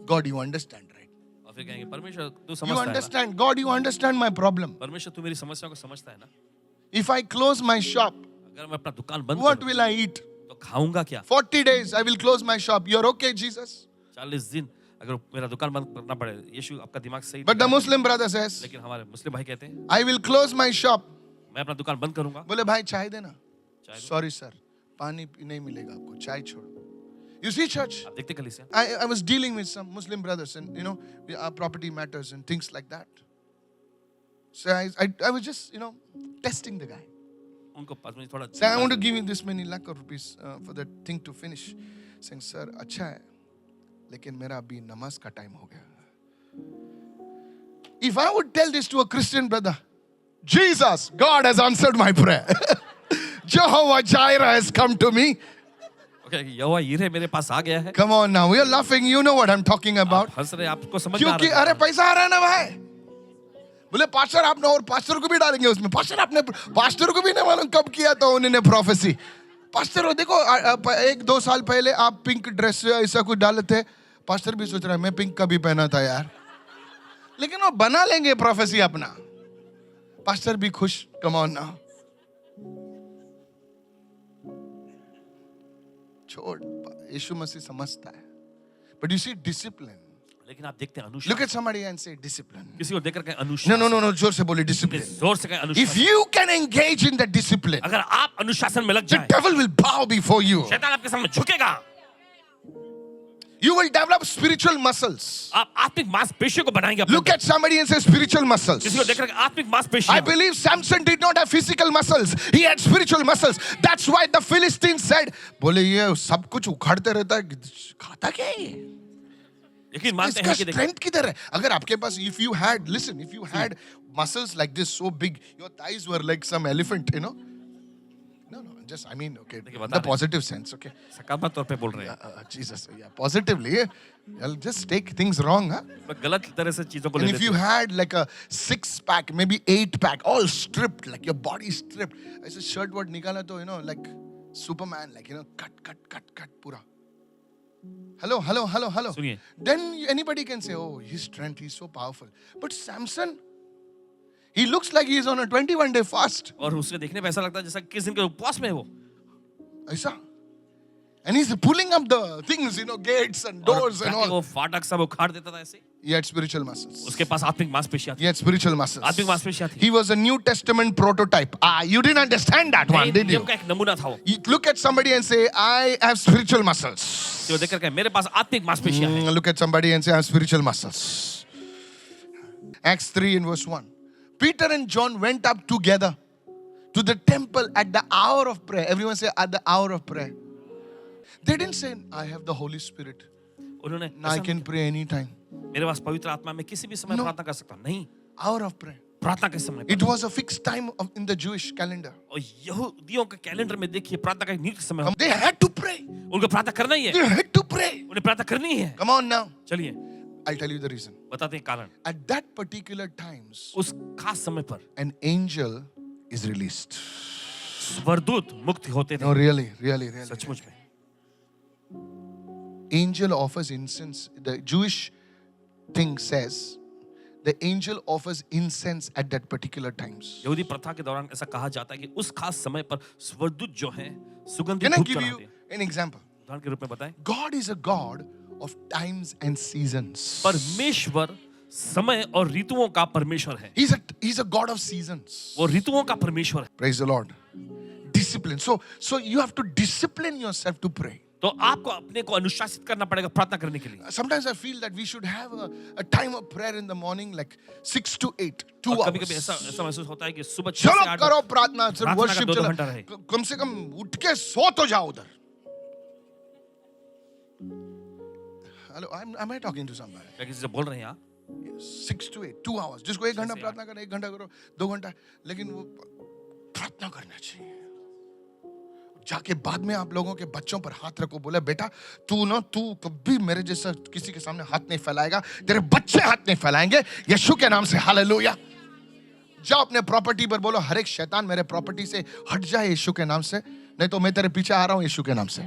God, you understand, right? और फिर कहेंगे परमेश्वर तू You समझता है ना. understand. God, you understand my problem. परमेश्वर तू मेरी समस्याओं को समझता है ना. If I close my shop, अगर मैं अपना दुकान बंद what करूं will I eat? तो खाऊंगा क्या? 40 days I will close my shop. You're okay, Jesus? 40 दिन अगर मेरा दुकान बंद करना पड़े, यीशु आपका दिमाग सही. But the Muslim brother says, लेकिन हमारे मुस्लिम भाई कहते हैं I will close my shop. मैं अपना दुकान बंद करूंगा. बोले भाई चाय देना. चाय दो. Sorry sir, पानी नहीं मिलेगा आपको. चाय छोड़ो. You see, church, आप देखते कलीसिया. I was dealing with some Muslim brothers, and our property matters and things like that. So I was just testing the guy. उनको पास में थोड़ा. Say, I want to give you this many lakh of rupees for that thing to finish. Saying, sir, अच्छा है, लेकिन मेरा अभी नमाज का टाइम हो गया. If I would tell this to a Christian brother, Jesus, God has answered my prayer. Jehovah Jireh has come to me. Okay, यहोवा यीरे मेरे पास आ गया है. Come on now, we are laughing. You know what I'm talking about. हंस रहे, आपको समझ में आ क्योंकि रहा अरे है. पैसा आ रहा है ना भाई. बोले पास्टर आपने और पास्टर को भी डालेंगे उसमें. पास्टर आपने पास्टर को भी नहीं मालूम कब किया था उन्होंने प्रोफेसी. पास्टर देखो 1-2 साल पहले आप पिंक ड्रेस ऐसा कुछ डाले थे. पास्टर भी सोच रहा है मैं पिंक का भी पहना था यार. लेकिन वो बना लेंगे प्रोफेसी अपना. पास्टर भी खुश. Come on now. छोड़. यीशु मसीह समझता है. But you see discipline. लेकिन आप देखते हैं अनुशासन. Look at somebody and say discipline. किसी को देखकर कहें अनुशासन. No, जोर से बोले discipline. जोर से कहें अनुशासन. If you can engage in that discipline, अगर आप अनुशासन में लग the जाएं, devil will bow before you. शैतान आपके सामने झुकेगा. You will develop spiritual muscles. आप आत्मिक मांसपेशियों को बनाएंगे अपने Look at somebody and say spiritual muscles. किसी को देखकर आत्मिक I मांसपेशियां. believe Samson did not have physical muscles. He had spiritual muscles. That's why the Philistines said, बोले ये सब कुछ उखाड़ते रहता है. खाता क्या है ये? यकीन मानते इसका हैं कि देखिए strength किधर है? अगर आपके पास, if you had muscles like this so big, your thighs were like some elephant, No, just, okay, देखिए, in बता the रहे। positive sense, okay. सकारात्मक तौर पे बोल रहे हैं. Jesus, yeah, positively. I'll just take things wrong, huh? मैं गलत तरह से चीजों को And ले if लेते you हैं. had like a 6-pack, maybe 8-pack, all stripped, like your body stripped. ऐसे shirt what निकाला तो, like Superman, like, cut, pura. Hello. सुनिए. Then anybody can say, oh, his strength, he's so powerful. But Samson, he looks like he is on a 21-day fast. और उसके देखने पे ऐसा लगता है जैसा किस दिन के उपवास में है वो. ऐसा. And he's pulling up the things, gates and और doors and जाके all. वो फाटक सब उखाड़ देता था ऐसे. He had spiritual muscles. उसके पास आत्मिक मांसपेशियां थी. He had spiritual muscles. आत्मिक मांसपेशियां थी. He was a New Testament prototype. You didn't understand that one, did you? नियम का एक नमूना था वो. You look at somebody and say, I have spiritual muscles. जो देखकर कहे मेरे पास आत्मिक मांसपेशियां हैं. Look at somebody and say, I have spiritual muscles. Acts 3 in verse 1. Peter and John went up together to the temple at the hour of prayer. Everyone say, at the hour of prayer. They didn't say, I have the Holy Spirit. उन्होंने I can pray anytime. मेरे पास पवित्र आत्मा में किसी भी समय No. प्रार्थना कर सकता. नहीं. Hour of prayer. प्रार्थना के समय. It was a fixed time in the Jewish calendar. और यहूदियों के कैलेंडर में देखिए प्रार्थना का एक नियुक्त समय होता They had to pray. है. उनको प्रार्थना करना ही है. They had to pray. उन्हें प्रार्थना करनी है. Come on now. चलिए I'll tell you the reason. बताते हैं कारण. At that particular times, उस खास समय पर an angel is released. स्वरदूत मुक्त होते थे. No, really. सचमुच में. Angel offers incense. The Jewish thing says the angel offers incense at that particular times. यहूदी प्रथा के दौरान ऐसा कहा जाता है कि उस खास समय पर स्वरदूत जो है सुगंधित Can I धूप give चढ़ाते you हैं. an example? उदाहरण के रूप में बताएं. God is a God of times and seasons. परमेश्वर समय और ऋतुओं का परमेश्वर है. He's a God of seasons. वो ऋतुओं का परमेश्वर है. Praise the Lord. Discipline. So you have to discipline yourself to pray. तो आपको अपने को अनुशासित करना पड़ेगा प्रार्थना करने के लिए. Sometimes I feel that we should have a time of prayer in the morning like 6 to 8, 2 hours. कभी-कभी ऐसा महसूस होता है कि सुबह 6 से चलो 8 करो प्रार्थना, सिर्फ प्रार्थना का वर्शिप 2-2 चला. घंटा रहे. कम से कम उठ के सो तो जाओ उधर. Hello, am I talking to somebody? क्या किसी से बोल रहे हैं यहाँ? 6 to 8, 2 hours. जिसको 1 घंटा प्रार्थना करो, 1 घंटा करो, 2 घंटा, लेकिन वो प्रार्थना करना चाहिए. जाके बाद में आप लोगों के बच्चों पर हाथ रखो, बोले बेटा तू कभी मेरे जैसा किसी के सामने हाथ नहीं फैलाएगा, तेरे बच्चे हाथ नहीं फैलाएंगे यीशु के नाम से. हालेलुया. जाओ अपने प्रॉपर्टी पर बोलो, हर एक शैतान मेरे प्रॉपर्टी से हट जाए यीशु के नाम से, नहीं तो मैं तेरे पीछे आ रहा हूं यीशु के नाम से.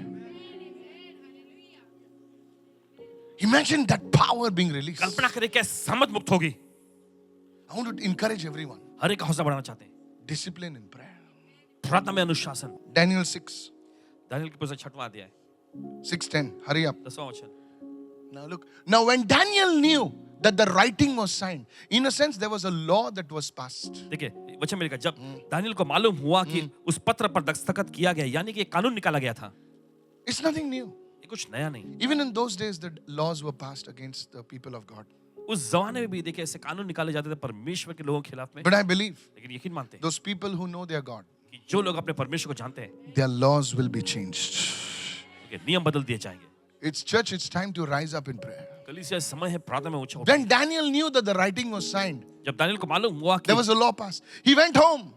Imagine that power being released. कल्पना करें क्या सामर्थ मुक्त होगी. I want to encourage everyone. हर एक का हौसला बढ़ाना चाहते हैं. Discipline in prayer. प्रार्थना में अनुशासन. Daniel 6, दानियेल की पुस्तक 6वां अध्याय 6:10. Hurry up. 10वां वचन. Now look. Now when Daniel knew that the writing was signed, in a sense there was a law that was passed. देखिए वचन में लिखा, जब दानियेल को मालूम हुआ कि उस पत्र पर दस्तखत किया गया, यानी कि एक कानून निकाला गया था. It's nothing new. ये कुछ नया नहीं. Even in those days, the laws were passed against the people of God. उस जमाने में भी देखिए ऐसे कानून निकाले जाते थे परमेश्वर के लोगों के खिलाफ में. But I believe लेकिन यकीन मानते हैं those people who know their God, कि जो लोग अपने परमेश्वर को जानते हैं, their laws will be changed. उनके नियम बदल दिए जाएंगे. It's church, it's time to rise up in prayer. कलीसिया समय है प्रार्थना में ऊंचा उठने. When Daniel knew that the writing was signed, जब दानियेल को मालूम हुआ there कि was a law passed. He went home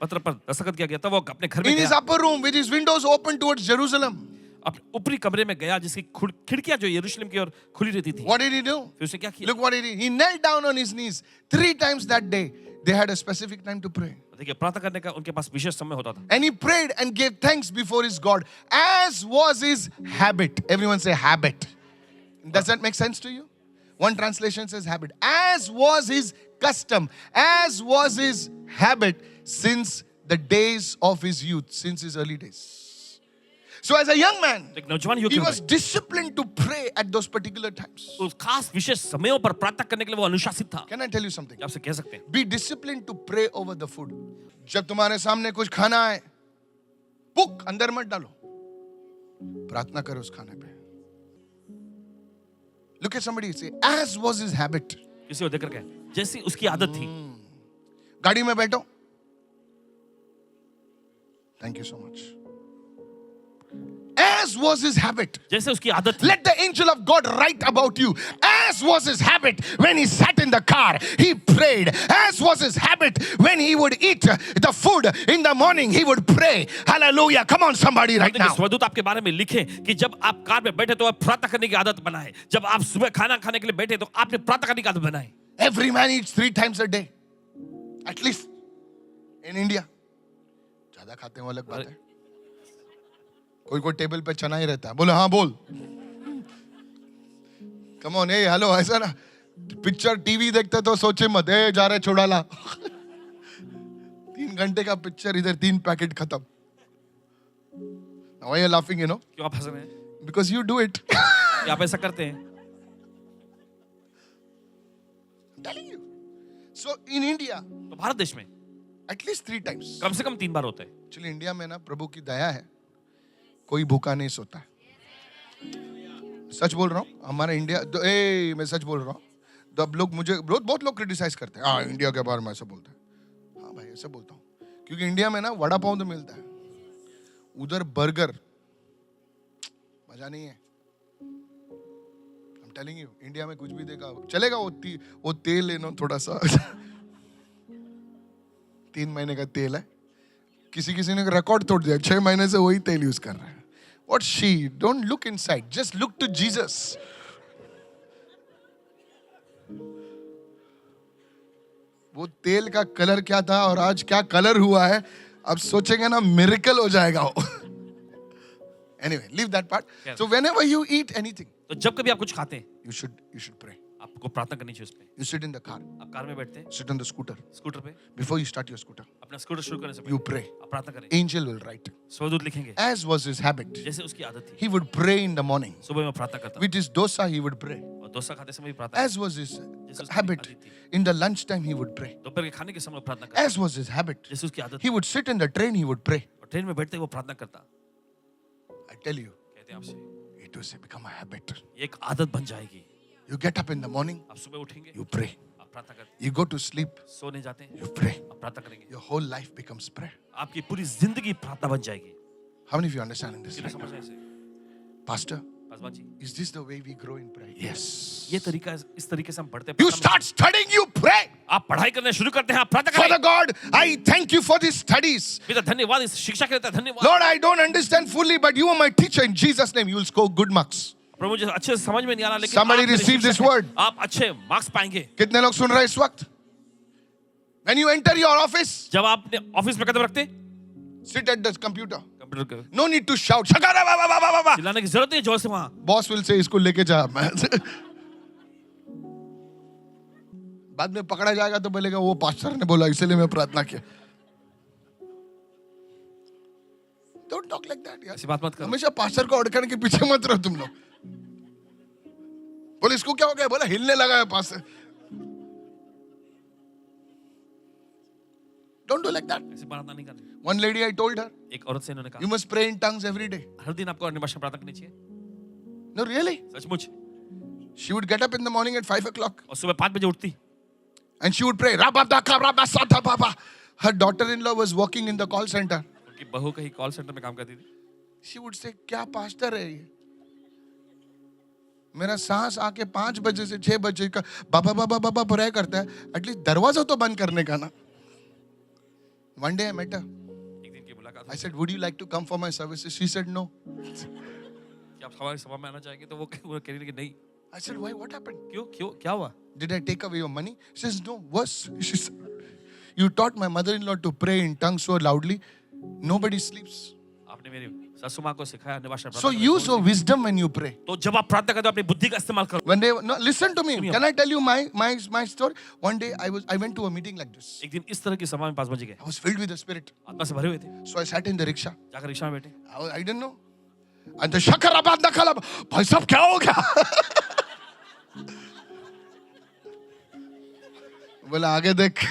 पत्र पर दस्तखत किया गया, तब वो अपने घर में in his गया, upper room with his windows open towards Jerusalem. अपने ऊपरी कमरे में गया जिसकी खिड़कियां जो यरूशलेम की ओर खुली रहती थी. What did he do? फिर उसने क्या किया? Look what he did. He knelt down on his knees 3 times that day. They had a specific time to pray. देखिए प्रार्थना करने का उनके पास विशेष समय होता था. And he prayed and gave thanks before his God, as was his habit. Everyone say habit. Does that make sense to you? One translation says habit. As was his custom, as was his habit since the days of his youth, since his early days. So as a young man, एक नौजवान युवक he में was disciplined to pray at those particular times. उस खास विशेष समयों पर प्रार्थना करने के लिए वो अनुशासित था. Can I tell you something? आपसे कह सकते हैं, Be disciplined to pray over the food. जब तुम्हारे सामने कुछ खाना है, बुक अंदर मत डालो, प्रार्थना करो उस खाने पे. Look at somebody and say, as was his habit. किसी को देखकर कहे, जैसी उसकी आदत थी. गाड़ी में बैठो. Thank you so much. As was his habit. जैसे उसकी आदत थी. Let the angel of God write about you. As was his habit when he sat in the car, he prayed. As was his habit when he would eat the food in the morning, he would pray. Hallelujah. Come on, somebody right now. स्वदूत आपके बारे में लिखे कि जब आप car में बैठे तो आप प्रार्थना करने की आदत बनाए. जब आप सुबह खाना खाने के लिए बैठे तो आपने प्रार्थना करने की आदत बनाए. Every man eats 3 times a day. At least in India. ज्यादा खाते हैं वो अलग बात है. कोई टेबल पे चना ही रहता है. बोले हाँ बोल. Come on, hey, hello, ऐसा ना. पिक्चर टीवी देखते तो सोचे मत, जा रहे छोड़ा ला. 3 घंटे का पिक्चर, इधर 3 पैकेट खत्म. Why are you laughing, you know? क्यों आप हंस रहे हैं? Because you do it. कि आप ऐसा करते हैं. I'm telling you. So in India, तो भारत देश में at least 3 times. कम से कम 3 बार होता है. Actually इंडिया में ना प्रभु की दया है, कोई भूखा नहीं सोता है. सच बोल रहा हूँ. हमारा इंडिया मैं सच बोल रहा हूँ. तो अब लोग मुझे बहुत लोग क्रिटिसाइज करते हैं. हाँ इंडिया के बारे में ऐसा बोलते हैं. हाँ भाई ऐसा बोलता हूँ क्योंकि इंडिया में ना वड़ा पाव तो मिलता है, उधर बर्गर मजा नहीं है. I'm telling you, इंडिया में कुछ भी देखा चलेगा. वो तेल लेना थोड़ा सा 3 महीने का तेल है. किसी ने रिकॉर्ड तोड़ दिया, 6 महीने से वही तेल यूज कर रहा है. What she? Don't look inside. Just look to Jesus. वो तेल का कलर क्या था और आज क्या कलर हुआ है, अब सोचेंगे ना मिरेकल हो जाएगा वो. Anyway, leave that part. So whenever you eat anything, तो जब कभी आप कुछ खाते हैं, you should pray. आपको प्रार्थना करनी चाहिए उस पे। You sit in the car, आप कार में बैठते हैं, sit on the scooter. Scooter पे, Before you start your scooter, अपना स्कूटर शुरू करने से you पहले pray. आप प्रार्थना करें। Angel will write. स्वरदूत लिखेंगे, As was his habit, जैसे उसकी आदत थी। he would pray in the morning. सुबह में प्रार्थना करता With his dosa, he would pray. और डोसा खाते समय भी प्रार्थना As was his उसकी habit, आदत थी। in the lunchtime, he would pray. दोपहर के खाने के समय वो प्रार्थना करता As was his habit, जैसे उसकी आदत he would sit in the train, he would pray. और ट्रेन में बैठते ही वो प्रार्थना करता। I tell you, कहते हैं आपसे, it will become a habit. ये एक आदत बन जाएगी। You get up in the morning, आप सुबह उठेंगे, you pray. आप प्रार्थना करते You go to sleep, हैं, सोने जाते हैं, you pray. आप प्रार्थना करेंगे। Your whole life becomes prayer. आपकी पूरी जिंदगी प्रार्थना बन जाएगी। How many of you are understanding this? कितना समझ रहे हैं इसे? Pastor, Paswan ji, is this the way we grow in prayer? Yes. ये तरीका इस तरीके से हम बढ़ते हैं। You start studying, you pray. आप पढ़ाई करना शुरू करते हैं, आप प्रार्थना Father करें। God, I thank you for these studies. पिता धन्यवाद इस शिक्षा के लिए धन्यवाद। Lord, I don't understand fully, but you are my teacher. In Jesus' name, you will score good marks. प्रभु मुझे अच्छे से समझ में नहीं आ रहा, लेकिन Somebody आप मेरे receive शिक्षक this हैं। word. आप अच्छे मार्क्स पाएंगे। कितने लोग सुन रहे हैं इस वक्त? When you enter your office, जब आप अपने ऑफिस में कदम रखते हैं, sit at the computer. Computer के No need to shout. Shakara ba ba ba ba ba ba. चिल्लाने की जरूरत नहीं है जोर से वहां। Boss will say इसको लेके जा। बाद में पकड़ा जाएगा तो बोलेगा वो पास्टर ने बोला इसलिए मैं प्रार्थना किया। Don't talk like that यार। ऐसी बात मत करो। हमेशा पास्टर को अड़कने के पीछे मत रहो तुम लोग। बोले इसको क्या हो गया? बोला हिलने लगा है pastor. Don't do like that. ऐसी प्रार्थना नहीं करनी। One lady I told her, एक औरत से इन्होंने you कहा, must pray in tongues every day. हर दिन आपको अन्य भाषा में प्रार्थना करनी चाहिए। No, really? सचमुच। She would get up in the morning at 5 o'clock और सुबह 5 बजे उठती, and she would pray. Rabadaka, rabasata, baba. Her daughter-in-law was working in the call center. उनकी बहू कहीं कॉल सेंटर में काम करती थी। She would say, क्या पास्टर है ये? मेरा सास आके 5 बजे से 6 बजे का बाबा बाबा बाबा प्रे करता है, एटलीस्ट दरवाजा तो बंद करने का ना। One day I met her. एक दिन की मुलाकात I हुई, said, would you like to come for my services? She said no. कि आप हमारी सभा में आना चाहेंगे, तो वो कह रही थी कि नहीं। I said, why? What happened? क्यों क्या हुआ? Did I take away your money? She says, no, worse. She said, you taught my mother-in-law to pray in tongues so loudly, nobody sleeps. आपने मेरी सासू माँ को सिखाया अन्य भाषा में So प्रार्थना use करने your wisdom when you pray. को। तो जब आप प्रार्थना करते हो अपनी बुद्धि का इस्तेमाल करो। When they no, listen to me. Can I tell you my story? One day I went to a meeting like this. एक दिन इस तरह की सभा में 5 बजे गए, I was filled with the Spirit. आत्मा से भरे हुए थे, So I sat in the rickshaw. जाकर रिक्शा में बैठे। I didn't know. And the shakarabad nakalab. भाई साहब क्या हो गया? बोला आगे देख.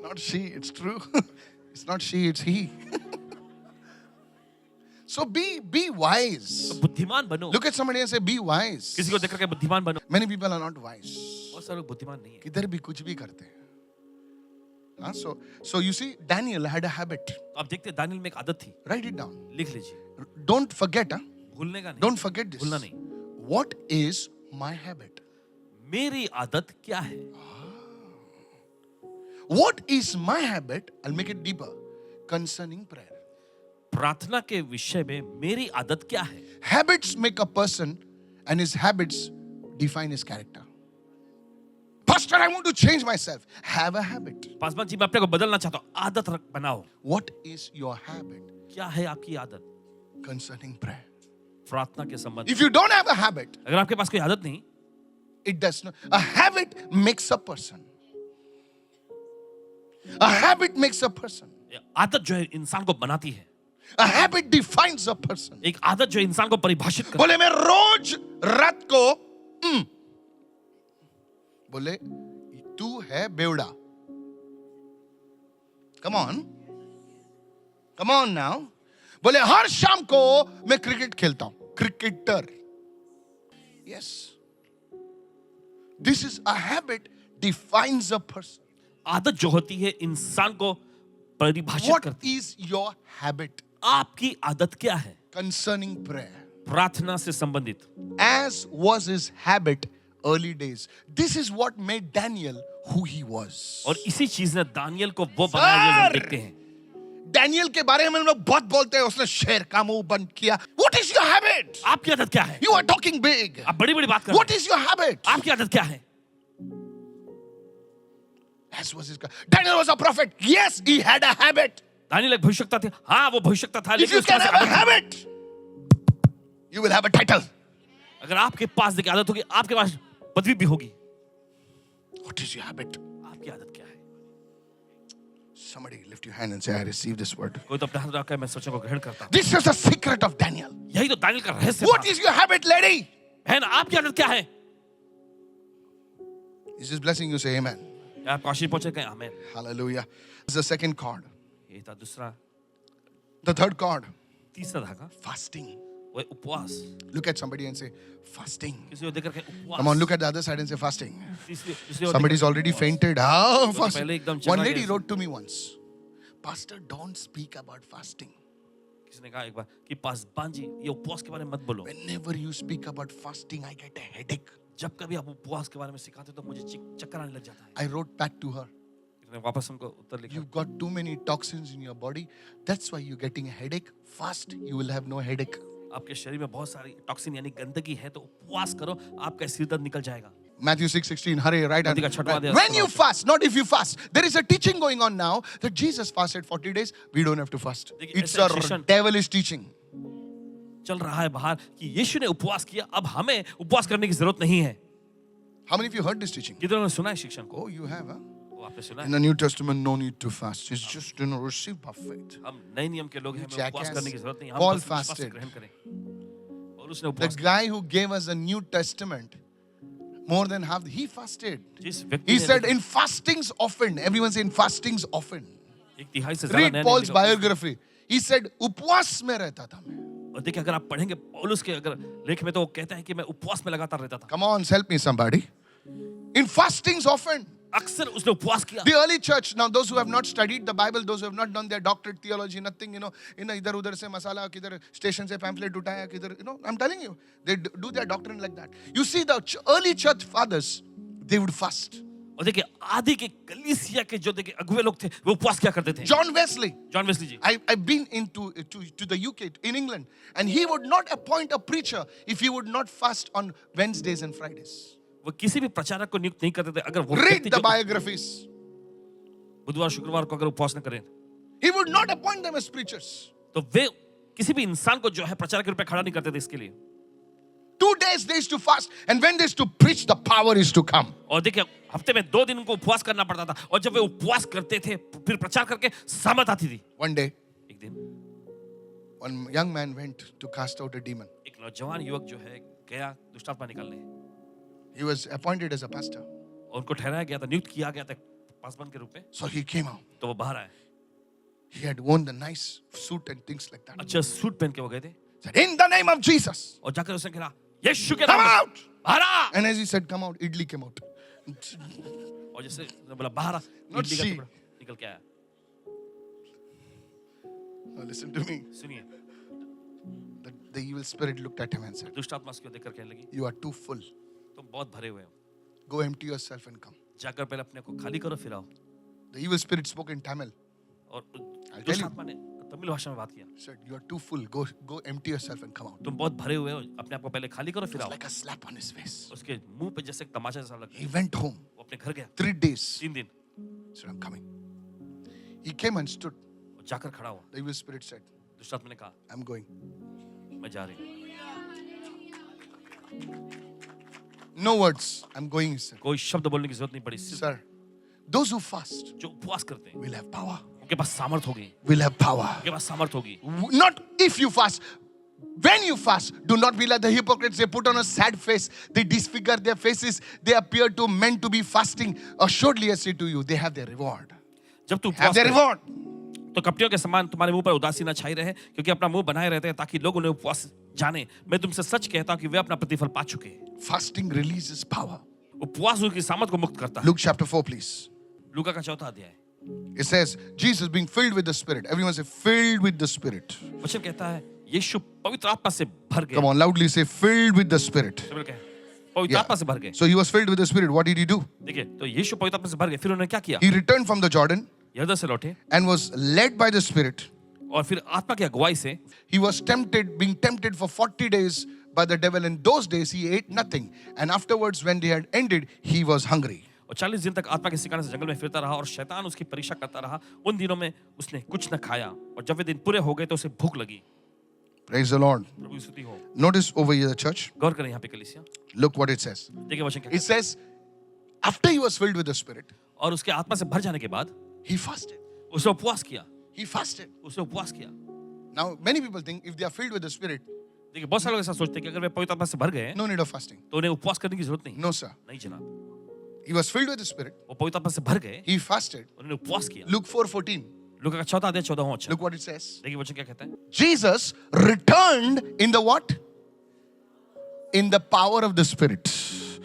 Not she, it's true. It's not she, it's he. So be wise. तो बुद्धिमान बनो। Look at somebody and say, be wise. किसी को देख करके बुद्धिमान बनो। Many people are not wise. बहुत सारे लोग बुद्धिमान नहीं है। किधर भी कुछ भी करते हैं. हाँ, so you see, Daniel had a habit. तो आप देखते हैं दानियल में एक आदत थी, Write it down. लिख लीजिए, Don't forget, huh? भूलने का नहीं। Don't forget this. भूलना नहीं। What is my habit? मेरी आदत क्या है? What is my habit? I'll make it deeper. Concerning prayer. प्रार्थना के विषय में मेरी आदत क्या है? Habits make a person, and his habits define his character. Pastor, I want to change myself. Have a habit. Paswan ji, मैं अपने को बदलना चाहता हूँ, आदत बनाओ। What is your habit क्या है आपकी आदत concerning prayer? प्रार्थना के संबंध? If you don't have a habit, अगर आपके पास कोई आदत नहीं, it does not. A habit makes a person. A habit makes a person. आदत जो है इंसान को बनाती है। A habit defines a person. एक आदत जो इंसान को परिभाषित करती बोले मैं रोज रात को बोले तू है बेवड़ा. Come on now. बोले हर शाम को मैं क्रिकेट खेलता हूं. Cricketer. Yes. This is a habit defines a person. आदत जो होती है इंसान को परिभाषित What करती is your habit है। आपकी आदत क्या है concerning prayer? प्रार्थना से संबंधित? As was his habit early days. This is what made Daniel who he was. और इसी चीज ने दानियल को वो बनाया जो हम देखते हैं। डैनियल के बारे में हम लोग बहुत बोलते हैं, उसने शेर का मुंह बंद किया. What is your habit? आपकी आदत क्या है? You are talking big. आप बड़ी बड़ी बात कर What रहे is your habit? हैं। आपकी आदत क्या है? As was his. Daniel was a prophet. Yes, he had a habit. Daniel एक भविष्यवक्ता थे, हाँ वो भविष्यवक्ता था, If लेकिन you उसके can पास have a आदत थी। habit, You will have a title. अगर आपके पास देखिए आदत होगी, आपके पास पदवी भी होगी। What is your habit? आपकी आदत क्या है? Somebody lift your hand and say, I receive this word. कोई तो अपने हाथ रखकर मैं सोचों को ग्रहण करता हूँ। This is the secret of Daniel. यही तो दानियल का रहस्य What था। is your habit, lady? बहन, आपकी आदत क्या है? Is this blessing you? Say amen. क्या आपको आशीष पहुंचे? कहें आमीन। Hallelujah. This is the second chord. ये था दूसरा, The third chord, तीसरा धागा, fasting. वो है उपवास। Look at somebody and say, fasting. किसी को देखकर कहें उपवास। Come on, look at the other side and say, fasting. तीसरी ओर Somebody's देखकर already उपवास। fainted. Oh, तो fasting. पहले एकदम One चला lady गया। wrote to me once, Pastor, don't speak about fasting. किसी ने कहा एक बार कि पासवान जी, ये उपवास के बारे में मत बोलो। Whenever you speak about fasting, I get a headache. जब कभी आप उपवास के बारे में सिखाते तो मुझे चक्कर आने लग जाता है। I wrote back to her, इसने वापस हमको उत्तर लिखा। you've got too many toxins in your body. That's why you're getting a headache. Fast, you will have no headache. आपके शरीर में बहुत सारी टॉक्सिन यानी गंदगी है, तो उपवास करो, आपका सिर दर्द निकल जाएगा। Matthew 6:16, hurry, right? Matthew का छठवां अध्याय When you fast, not if you fast. There is a teaching going on now that Jesus fasted 40 days. We don't have to fast. देखिए, It's ऐसा a शिक्षण- devilish teaching. चल रहा है बाहर कि यीशु ने उपवास किया, अब हमें उपवास करने की जरूरत नहीं है। How many of you heard this teaching? कितनों ने सुना है शिक्षण को? Oh, you have, huh? वो आपने सुना In है? the New Testament, no need to fast. It's just, receive by faith. हम नए नियम के लोग हैं, हमें उपवास Jackass. करने की जरूरत नहीं, हम Paul बस विश्वास से fasted. ग्रहण करें। और उसने The उपवास किया। guy who gave us the New Testament, more than half, he fasted. जिस व्यक्ति He ने said, in fastings often. Everyone say, in fastings often. एक तिहाई से ज्यादा Read नए Paul's नियम के- biography. He said, उपवास में रहता था मैं. और देखिए, अगर आप पढ़ेंगे पौलुस के अगर लेख में, तो वो कहता है कि मैं उपवास में लगातार रहता था। Come on, help me somebody. In fastings often. अक्सर उसने उपवास किया। The early church, now those who have not studied the Bible, those who have not done their doctorate theology, nothing, इधर उधर से मसाला, किधर स्टेशन से pamphlet उठाया, किधर, I'm telling you, they do their doctrine like that. You see, the early church fathers, they would fast. और देखिए, आदि के कलीसिया के जो देखिए अगुवे लोग थे, वो उपवास क्या करते थे? John Wesley, John Wesley ji, I've been to the UK, in England, and he would not appoint a preacher if he would not fast on Wednesdays and Fridays. वो किसी भी प्रचारक को नियुक्त नहीं करते थे अगर वो Read व्यक्ति the जो biographies. बुधवार शुक्रवार को अगर उपवास न करें, He would not appoint them as preachers. तो वे किसी भी इंसान को जो है प्रचारक के रूप में खड़ा नहीं करते थे इसके लिए। 2 days they used to fast, and when they used to preach, the power is to come. और देखिए, हफ्ते में 2 दिन उनको उपवास करना पड़ता था, और जब वे उपवास करते थे फिर प्रचार करके सामर्थ आती थी। One day, एक दिन one young man went to cast out a demon. एक नौजवान युवक जो है गया दुष्टात्मा निकालने, He was appointed as a pastor. और उनको ठहराया गया था, नियुक्त किया गया था पासवान के रूप में। So he came out. तो वो बाहर आए, He had worn the nice suit and things like that. अच्छा सूट पहन के वो गए थे, Said, in the name of Jesus, और जाकर उसने कहा यीशु के come नाम में out. बाहर आ। And as he said, come out, idli came out. और जैसे उसने बोला बाहर आ, Not इडली का she. टुकड़ा निकल के आया। Now listen to me. सुनिए, The evil spirit looked at him and said, दुष्टात्मा उसको देखकर कहने लगी, you are too full. तुम बहुत भरे हुए हो, Go empty yourself and come. जाकर पहले अपने को खाली करो फिर आओ। The evil spirit spoke in Tamil. और tell you. दुष्टात्मा ने तमिल भाषा में बात किया, He said, you are too full. Go empty yourself and come out. तुम बहुत भरे हुए हो, अपने आप को पहले खाली करो It फिर was आओ। like a slap on his face. उसके मुंह पे जैसे एक तमाचा जैसा लगा, He went home. वो अपने घर गया 3 days. 3 दिन, He said, I'm coming. He came and stood. और जाकर खड़ा हुआ। The evil spirit said, दुष्टात्मा ने कहा I'm going. मैं जा रही हूँ। No words. I'm going, he said. कोई शब्द बोलने की जरूरत नहीं पड़ी, सिर्फ Sir, those who fast जो उपवास करते हैं will have power. उनके पास सामर्थ होगी, Will have power. उनके पास सामर्थ होगी। Not if you fast. When you fast, do not be like the hypocrites. They put on a sad face. They disfigure their faces. They appear to men to be fasting. Assuredly, I say to you, they have their reward. जब तू Have उपवास their करे, reward. तो कपटियों के समान तुम्हारे मुंह पर उदासी न छाई रहे, क्योंकि अपना मुंह बनाए रहते हैं ताकि लोग उन्हें उपवास जाने। मैं तुमसे सच कहता हूं कि वे अपना प्रतिफल पा चुके हैं। Fasting releases power. उपवास उनकी सामर्थ को मुक्त करता है। Luke chapter 4, please. लूका का 4वां अध्याय, It says, Jesus being filled with the Spirit. Everyone say, filled with the Spirit. वचन कहता है यीशु पवित्र आत्मा से भर गए। Come on, loudly say, filled with the Spirit. सब लोग कहें, पवित्र आत्मा से भर गए। So he was filled with the Spirit. What did he do? देखिए, तो यीशु पवित्र आत्मा से भर गए, फिर उन्होंने क्या किया? He returned from the Jordan यरदन से लौटे, and was led by the Spirit. और फिर आत्मा की अगुवाई से He was being tempted for 40 days by the devil. In those days, he ate nothing. And afterwards, when they had ended, he was hungry. और 40 दिन तक आत्मा के सिखाने से जंगल में फिरता रहा, और शैतान उसकी परीक्षा करता रहा। उन दिनों में उसने कुछ न खाया, और जब वे दिन पूरे हो गए तो उसे भूख लगी। Praise the Lord. प्रभु की स्तुति हो। Notice over here the church. गौर करें यहाँ पे कलीसिया। Look what it says. देखिए वचन क्या It says, after he was filled with the Spirit, और उसके आत्मा से भर जाने के बाद he fasted. उसने उपवास किया। He fasted. उसने उपवास किया। Now, many people think if they are filled with the Spirit, देखिए बहुत सारे लोग ऐसा सोचते हैं कि अगर वे पवित्र आत्मा से भर गए no need of fasting. तो उन्हें उपवास करने की जरूरत नहीं। No, sir. नहीं जनाब। He was filled with the Spirit. वो पवित्र आत्मा से भर गए, He fasted. उन्होंने उपवास किया। Luke 4:14. लूका का 14 अध्याय 14वां वचन। Look what it says. देखिए वचन क्या कहता है? Jesus returned in the what? In the power of the Spirit.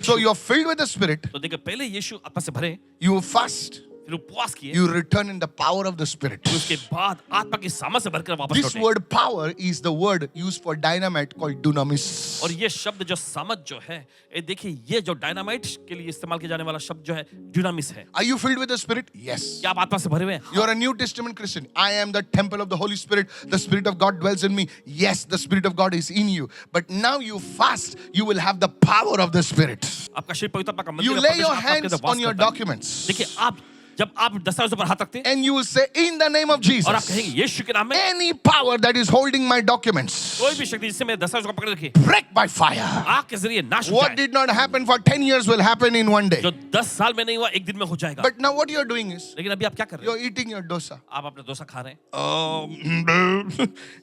So you're filled with the Spirit. तो देखिए पहले यीशु आत्मा से भरे, You fast. फिर उपवास किए, You return in the power of the Spirit. फिर उसके बाद आत्मा की सामर्थ से भरकर वापस This लौटे। word power is the word used for dynamite called dunamis. और ये शब्द जो सामर्थ जो है, ये देखिए ये जो डायनामाइट के लिए इस्तेमाल किया जाने वाला शब्द जो है ड्यूनामिस है। Are you filled with the Spirit? Yes. क्या आप आत्मा से भरे हुए हैं? You are a New Testament Christian. I am the temple of the Holy Spirit. The Spirit of God dwells in me. Yes, the Spirit of God is in you. But now you fast, you will have the power of the Spirit. आपका शरीर पवित्र आत्मा का मंदिर You है, lay परमेश्वर your आपके अंदर hands वास on your करता है। documents. देखिए आप जब आप दस्तावेजों पर हाथ रखते हैं And you will say, in the name of और आप Jesus, कहेंगे यीशु के नाम में, any power that is holding my documents, कोई भी शक्ति जिससे मेरे दस्तावेजों को पकड़ रखी break by fire. आग के जरिए नाश हो What जाए। did not happen for 10 years will happen in one day. जो 10 साल में नहीं हुआ एक दिन में हो जाएगा। But now what you're doing is, लेकिन अभी आप क्या कर रहे you're हैं? eating your dosa. आप अपना डोसा खा रहे हैं,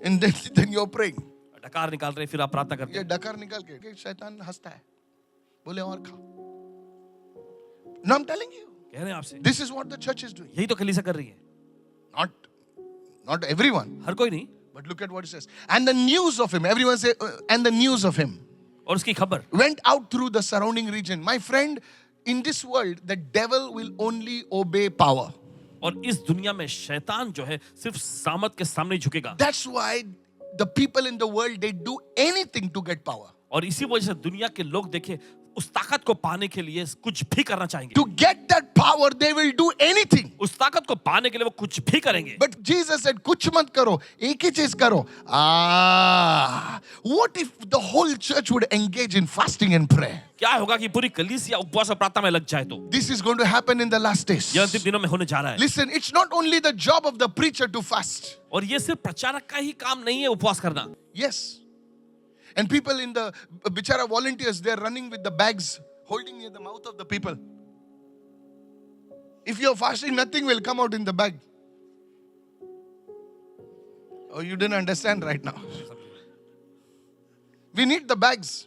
And then you're praying. डकार निकाल रहे हैं, फिर आप प्रार्थना करते ये हैं। डकार निकाल के शैतान हंसता है, बोले और खाओ. No, I'm telling you, कह रहे हैं आपसे, this is what the church is doing. यही तो कलीसिया कर रही है। Not everyone, हर कोई नहीं, but look at what it says. And the news of him, everyone say, and the news of him और उसकी खबर went out through the surrounding region. My friend, in this world, the devil will only obey power. और इस दुनिया में शैतान जो है सिर्फ सामत के सामने ही झुकेगा। That's why the people in the world, they do anything to get power. और इसी वजह से दुनिया के लोग देखे उस ताकत को पाने के लिए कुछ भी करना चाहेंगे। To get that power, they will do anything. उस ताकत को पाने के लिए वो कुछ भी करेंगे। But Jesus said, कुछ मत करो, एक ही चीज करो. What if the whole church would engage in fasting and prayer? क्या होगा कि पूरी कलीसिया उपवास और प्रार्थना में लग जाए तो? This is going to happen in the last days. यह अंतिम दिनों में होने जा रहा है। Listen, it's not only the job of the preacher to fast. और ये सिर्फ प्रचारक का ही काम नहीं है उपवास करना। Yes. And people in the bichara volunteers, they're running with the bags, holding near the mouth of the people. If you're fasting, nothing will come out in the bag. Oh, you didn't understand right now. We need the bags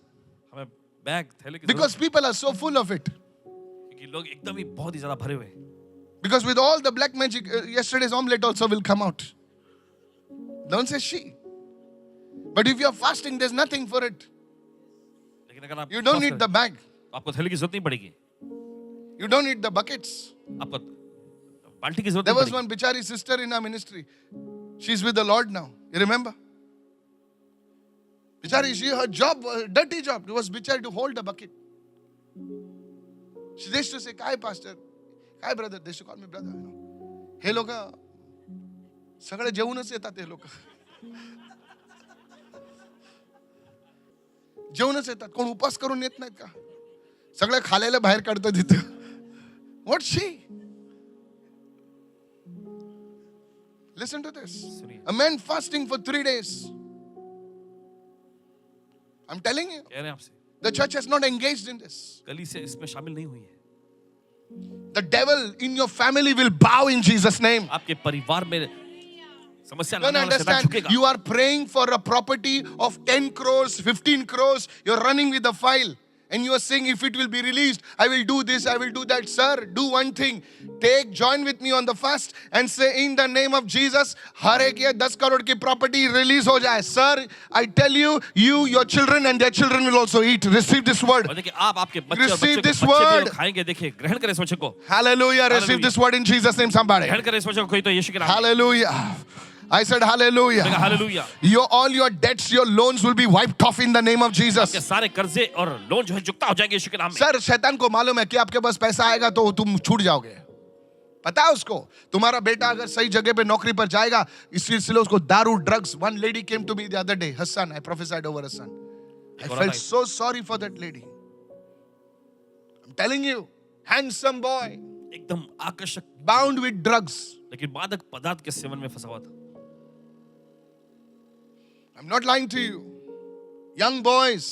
हमें bag थैले की because people are so full of it. क्योंकि लोग एकदम ही बहुत ही ज्यादा भरे हुए हैं। Because with all the black magic, yesterday's omelette also will come out. Don't say she. But if you're fasting, there's nothing for it. लेकिन अगर आप You don't उपवास need करें, the bag. आपको थैले की जरूरत नहीं पड़ेगी। You don't need the buckets. आपको बाल्टी की जरूरत There नहीं was पड़ेगी। one bichari sister in our ministry. She's with the Lord now. You remember? Bichari, her job, dirty job, it was bichari to hold the bucket. She used to say, Kai pastor, Kai brother, they used to call me brother. You know. Hey loka, सगळे जेवूनच येतात हे लोक. जेवूनच येतात, कोण उपास करून येत नाहीत का? सगळे खालेलं बाहेर काढतात तिथं. What she? Listen to this. A man fasting for 3 days. I'm telling you, कह रहे हैं आपसे, the church has not engaged in this. कलीसिया इसमें शामिल नहीं हुई है। The devil in your family will bow in Jesus' name. आपके परिवार में समस्या Don't लाने वाला शैतान understand. झुकेगा। You are praying for a property of 10 crores, 15 crores. You're running with the file. And you are saying, if it will be released, I will do this, I will do that. Sir, do one thing. Join with me on the fast and say, in the name of Jesus, हर एक ये 10 करोड़ की property release हो जाए. Sir, I tell you, your children and their children will also eat. Receive this word. और देखिए आप आपके बच्चे और Receive बच्चे this को बच्चे भी word. लोग खाएंगे। देखिए ग्रहण करें इस वचन को। Hallelujah. Receive Hallelujah. this word in Jesus' name, somebody. ग्रहण करें इस वचन को कोई तो यीशु के नाम में। Hallelujah. I said hallelujah. Hallelujah. All your debts, your loans will be wiped off in the name of Jesus. आपके सारे कर्जे और लोन जो है चुकता हो जाएंगे यीशु के नाम में। सर, शैतान को मालूम है कि आपके पास पैसा आएगा तो तुम छूट जाओगे. पता है उसको, तुम्हारा बेटा अगर सही जगह पे नौकरी पर जाएगा, इसलिए उसको दारू, drugs. One lady came to me the other day, her son, I prophesied over her son. I felt so sorry for that lady. I'm telling you, handsome boy, एकदम आकर्षक, bound with drugs. लेकिन मादक पदार्थ के seven में फंसा हुआ था। I'm not lying to you. Young boys,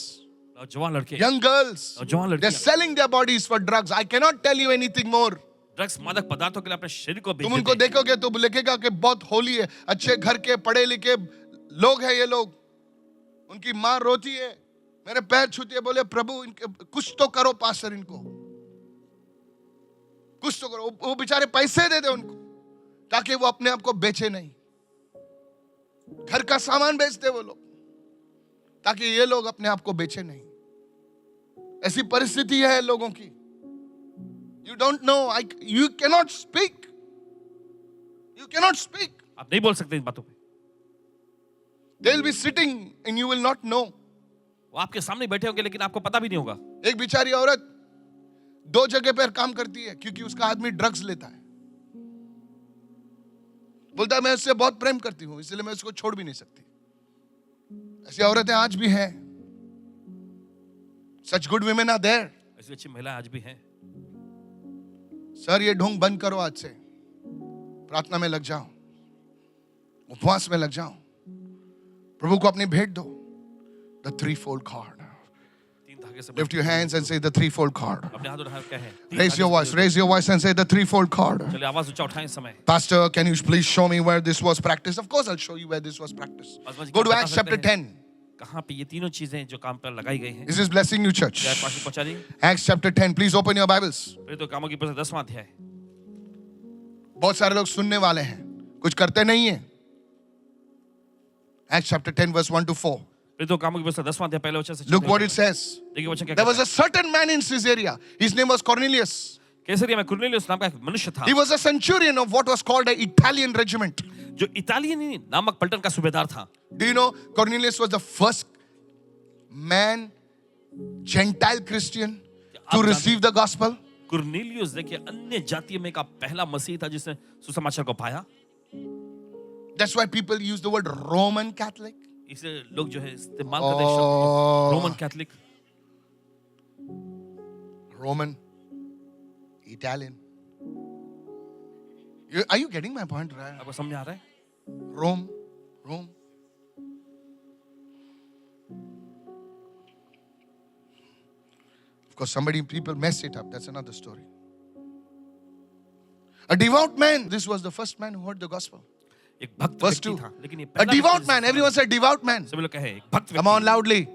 नौजवान लड़के, young girls, नौजवान they're लड़कियां selling their bodies for drugs. I cannot tell you anything more. Drugs मादक पदार्थों के लिए अपने शरीर को बेच तुम उनको देते हैं। देखोगे तो लिखेगा कि बहुत होली है, अच्छे घर के पढ़े लिखे लोग हैं ये लोग। उनकी माँ रोती है, मेरे पैर छूती है, बोले प्रभु इनके कुछ तो करो पास्टर, इनको कुछ तो करो। वो बेचारे पैसे दे दे उनको ताकि वो अपने आप को बेचे नहीं। घर का सामान बेचते वो लोग ताकि ये लोग अपने आप को बेचे नहीं। ऐसी परिस्थिति है लोगों की। You don't know. You cannot speak. You cannot speak. आप नहीं बोल सकते इन बातों पे। They'll be sitting and you will not know. वो आपके सामने बैठे होंगे लेकिन आपको पता भी नहीं होगा। एक बेचारी औरत 2 जगह पर काम करती है क्योंकि उसका आदमी ड्रग्स लेता है। बोलता है मैं उससे बहुत प्रेम करती हूं इसलिए मैं उसको छोड़ भी नहीं सकती। ऐसी औरतें आज भी हैं। Such good women are there. ऐसी अच्छी महिलाएं आज भी हैं। सर ये ढोंग बंद करो, आज से प्रार्थना में लग जाओ, उपवास में लग जाओ, प्रभु को अपनी भेंट दो। The threefold cord. तीन धागे से Lift your hands and say the threefold cord. अपने हाथ उठाए क्या है? Raise your voice and say the threefold cord. चलिए आवाज ऊंचा उठाएं इस समय। Pastor, can you please show me where this was practiced? Of course I'll show you where this was practiced. Go to Acts chapter 10. कहाँ पे ये तीनों चीजें जो काम पर लगाई गई हैं? Is this blessing you, church? क्या पाशी पहुंचा रही? Acts chapter 10. Please open your Bibles. फिर तो कामों की पुस्तक 10वां अध्याय। बहुत सारे लोग सुनने वाले हैं, कुछ करते नहीं हैं। Acts chapter 10 verse 1 to 4. फिर तो कामों की पुस्तक 10वां अध्याय पहले वचन से। Look what it says. देखिए वचन क्या There was कहता a certain man in Caesarea. His name was Cornelius. है। कैसरिया में कुरनेलियुस नाम का एक मनुष्य था He was a centurion of what was called an Italian regiment. जो इतालियनी नामक पलटन का सूबेदार था। Do you know Cornelius was the first man, Gentile Christian, to receive the gospel? Cornelius देखिए अन्य जातियों में का पहला मसीह था जिसने सुसमाचार को पाया। That's why people use the word Roman Catholic. इसे लोग जो है इस्तेमाल करते हैं शब्द Roman Catholic. Roman, Italian. Are you getting my point? Right? आपको समझ आ रहा है? Rome. Of course, people mess it up. That's another story. A devout man. This was the first man who heard the gospel. एक भक्त Verse व्यक्ति 2. था लेकिन ये A पहला devout व्यक्ति man. Everyone said devout man. सभी लोग कहे एक भक्त Come on व्यक्ति loudly.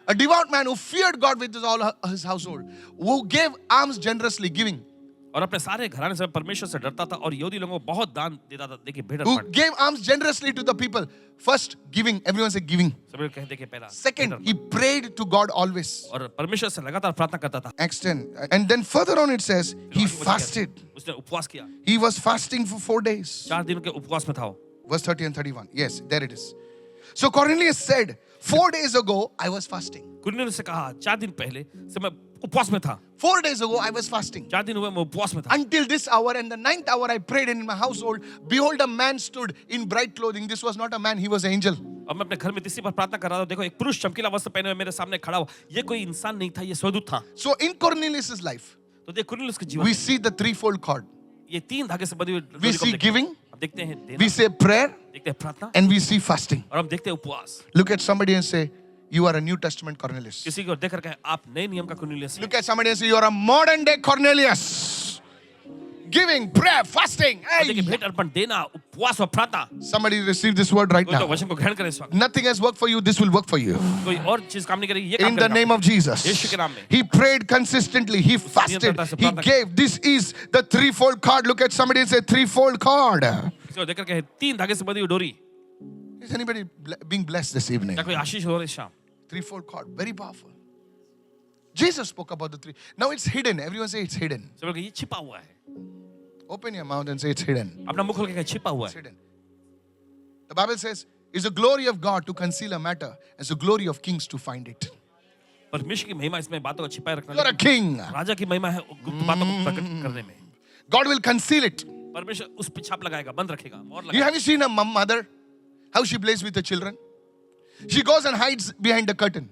A devout man who feared God with all his household, who gave alms generously, giving, और अपने सारे घराने से परमेश्वर से डरता था और यहूदी लोगों को बहुत दान देता था। देखिए भेड़ who Arpan gave alms generously to the people. First, giving. Everyone say giving. सभी लोग कहते कि पहला Second, he prayed to God always. और परमेश्वर से लगातार प्रार्थना करता था। Acts 10. And then further on it says, he fasted. उसने उपवास किया। He was fasting for 4 days. 4 दिन के उपवास में था वो। Verse 30 and 31. Yes, there it is. So Cornelius said, 4 days ago, I was fasting. Cornelius से कहा 4 दिन पहले से मैं उपवास में था। 4 days ago, I was fasting. 4 दिन हुए मैं उपवास में था। Until this hour and the 9th hour, I prayed in my household. Behold, a man stood in bright clothing. This was not a man, he was an angel. अब मैं अपने घर में तीसरी बार प्रार्थना कर रहा था। देखो एक पुरुष चमकीला वस्त्र पहने हुए मेरे सामने खड़ा हुआ। ये कोई इंसान नहीं था, ये स्वर्गदूत था। So in Cornelius' life, तो देख कुरनेलियुस के जीवन we में see the threefold cord. ये 3 धागे से बंधी हुई We डोरी को see देखते हैं। giving, अब देखते हैं देना, we say prayer, देखते हैं प्रार्थना and we see fasting. और हम देखते हैं उपवास। Look at somebody and say, you are a New Testament Cornelius. किसी को देखकर कहें आप नए नियम का कुरनेलियुस हैं। Look at somebody and say, you are a modern day Cornelius. Giving, prayer, fasting. और देखिए Hey. भेंट अर्पण देना, उपवास और प्रार्थना। Somebody receive this word right कोई तो now. वचन को ग्रहण करे इस वक्त। Nothing has worked for you, this will work for you. कोई और चीज काम नहीं करेगी, ये काम In the करेगा। name of Jesus. यीशु के नाम में। He prayed consistently. He fasted. He gave. This is the threefold cord. Look at somebody and say, threefold cord. किसी को देखकर कहें 3 धागे से बंधी हुई डोरी। Is anybody being blessed this evening? क्या कोई आशीष हो रही शाम? Threefold cord. Very powerful. Jesus spoke about the three. Now it's hidden. Everyone say it's hidden. सब लोग ये छिपा हुआ है। Open your mouth and say it's hidden. अपना मुख खोल के कहें छिपा हुआ It's है। hidden. The Bible says, it's the glory of God to conceal a matter. It's the glory of kings to find it. परमेश्वर की महिमा इसमें बातों को छिपाए रखना। You're a king. राजा की महिमा है गुप्त बातों को प्रकट करने में। God will conceal it. परमेश्वर उस पे छाप लगाएगा, बंद रखेगा, मोहर You लगाएगा। have you seen a mother? How she plays with the children? She goes and hides behind the curtain.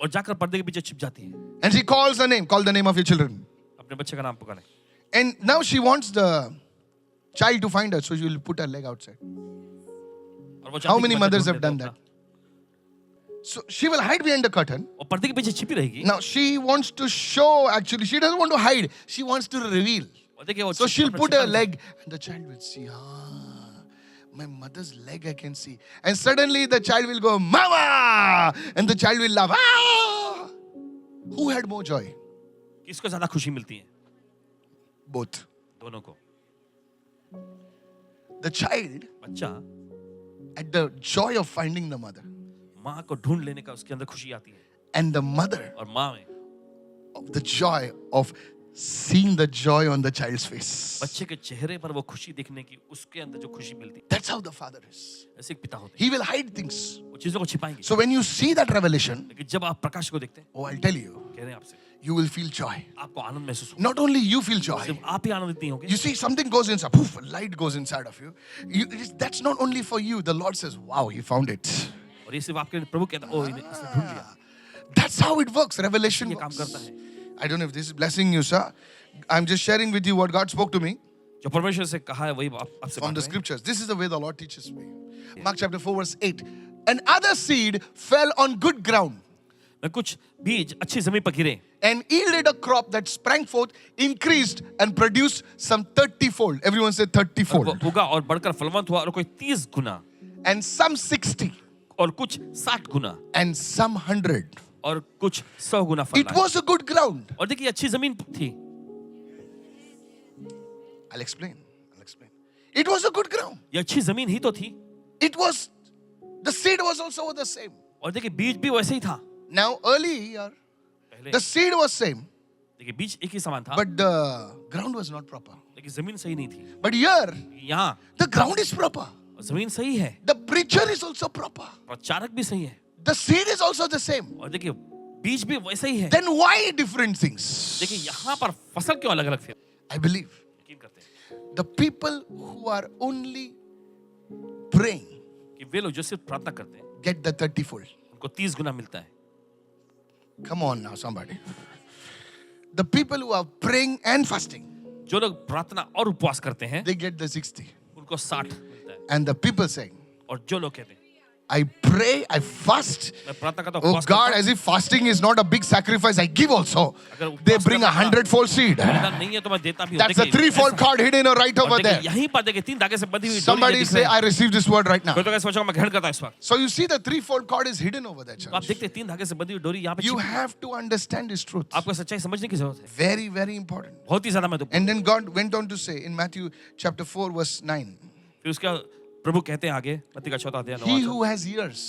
और जाकर पर्दे के पीछे छिप जाती है। And she calls the name. Call the name of your children. अपने बच्चे का नाम पुकारे। And now she wants the child to find her. So she will put her leg outside. और वो How चाहती many कि mothers बच्चा have ढूंढ done लेते that? So she will hide behind the curtain. और पर्दे के पीछे छिपी रहेगी Now she wants to show, actually, she doesn't want to hide. She wants to reveal. और देखिए वो So she'll अपना put her छिपा leg and the child will see, my mother's leg I can see. And suddenly the child will go, Mama! And the child will laugh. Ah! Who had more joy? किसको ज्यादा खुशी मिलती है Both. दोनों को The child, बच्चा at the joy of finding the mother, माँ को ढूंढ लेने का उसके अंदर खुशी आती है and the mother और माँ में of the joy of seeing the joy on the child's face. बच्चे के चेहरे पर वो खुशी देखने की उसके अंदर जो खुशी मिलती है That's how the father is. ऐसे एक पिता होते हैं He will hide things. वो चीजों को छिपाएंगे So when you see that revelation, लेकिन जब आप प्रकाश को देखते हैं oh, I'll tell you, कह रहे हैं आपसे you will feel joy. आपको आनंद महसूस होगा Not only you feel joy. सिर्फ आप ही आनंदित नहीं होंगे You see, something goes inside. Poof, light goes inside of you. That's not only for you. The Lord says, wow, he found it. और ये सिर्फ आपके प्रभु कहता है ओ इसने ढूंढ लिया That's how it works. Revelation ये काम works. करता है I don't know if this is blessing you, sir. I'm just sharing with you what God spoke to me जो परमेश्वर से कहा है वही आपसे from बांट the रहे हैं। scriptures. This is the way the Lord teaches me. Mark chapter 4, verse 8. And other seed fell on good ground मैं कुछ बीज अच्छी जमीन पर गिरे and yielded a crop that sprang forth, increased, and produced some 30-fold. Everyone said वो 30-fold. उगा और बढ़कर फलवंत हुआ और कोई 30 गुना And some 60, और कुछ 60 गुना and some 100. और कुछ 100 गुना फल It लाए। was a good ground. और देखिए अच्छी जमीन थी I'll explain. It was a good ground. ये अच्छी जमीन ही तो थी It was, the seed was also the same. और देखिए बीज भी वैसे ही था Now, earlier, पहले the seed was same, देखिए बीज एक ही समान था but the ground was not proper. लेकिन जमीन सही नहीं थी But here, यहाँ the ground is proper. जमीन सही है The preacher is also proper. प्रचारक भी सही है The seed is also the same. और देखिए बीज भी वैसा ही है Then why different things? देखिए यहाँ पर फसल क्यों अलग अलग फिर I believe यकीन करते हैं the people who are only praying कि वे लोग जो सिर्फ प्रार्थना करते हैं get the 30-fold. उनको 30 गुना मिलता है Come on now, somebody. The people who are praying and fasting, जो लोग प्रार्थना और उपवास करते हैं they get the 60. उनको 60 मिलता है And the people saying, और जो लोग कहते हैं I pray, I fast. मैं प्रार्थना करता हूँ Oh उपवास God, करता as if fasting is not a big sacrifice, I give also. अगर They उपवास bring करना 100-fold seed. हूँ, मेरा नहीं है तो मैं देता भी हूँ That's a देखिए, 3-fold ऐसा- card hidden right और over देखिए, there. यहीं पर देखिए 3 धागे से बंधी हुई डोरी Somebody दिख say, रही है। I received this word right now. कोई तो कैसे सोचा मैं ग्रहण करता इस वक्त So you see the 3-fold cord is hidden over there, तो आप church. देखते हैं 3 धागे से बंधी हुई डोरी यहाँ पे You छिपी है। have to understand this truth. आपको सच्चाई समझने की जरूरत है Very, very important. बहुत ही ज्यादा महत्वपूर्ण And then God went on to say in Matthew chapter 4, verse 9, फिर उसका प्रभु कहते हैं आगे मत्ती का 4 अध्याय 9 He who has ears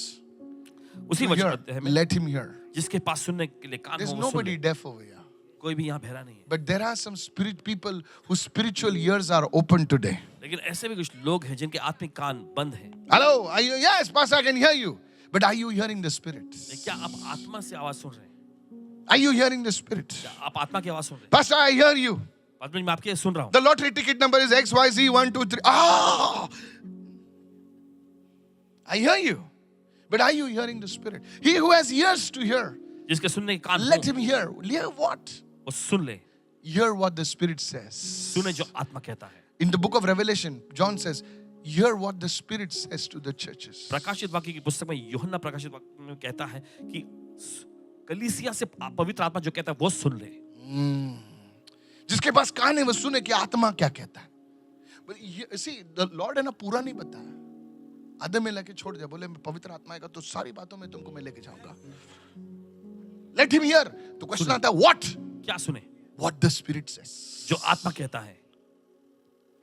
उसी to वचन hear, अध्याय में let him hear. जिसके पास सुनने के लिए कान There's हो वो सुन nobody ले। deaf over here. कोई भी यहाँ बहरा नहीं है But there are some spirit people whose spiritual ears are open today. लेकिन ऐसे भी कुछ लोग हैं जिनके आत्मिक कान बंद हैं Hello, are you? Yes, Pastor, I can hear you. But are you hearing the Spirit? क्या आप आत्मा से आवाज सुन रहे हैं Are you hearing the Spirit? क्या आप आत्मा की आवाज सुन रहे हैं Pastor, I hear you. बाद में मैं आपके सुन रहा हूँ The lottery ticket number is XYZ123. Ah! I hear you. But are you hearing the Spirit? He who has ears to hear, जिसके सुनने के कान let हो him hear. Hear what? वो सुन ले Hear what the Spirit says. सुने जो आत्मा कहता है In the book of Revelation, John says, hear what the Spirit says to the churches. प्रकाशित वाक्य की पुस्तक में यूहन्ना प्रकाशित वाक्य में कहता है कि कलीसिया से पवित्र आत्मा जो कहता है वो सुन ले जिसके पास कान है वो सुने कि आत्मा क्या कहता है. But see, the Lord है ना पूरा नहीं बताया. आधे में लेके छोड़ दिया. बोले पवित्र आत्मा आएगा तो सारी बातों में तुमको मैं लेके जाऊंगा. Let him hear. तो क्वेश्चन आता है what? क्या सुने What the Spirit says. जो आत्मा कहता है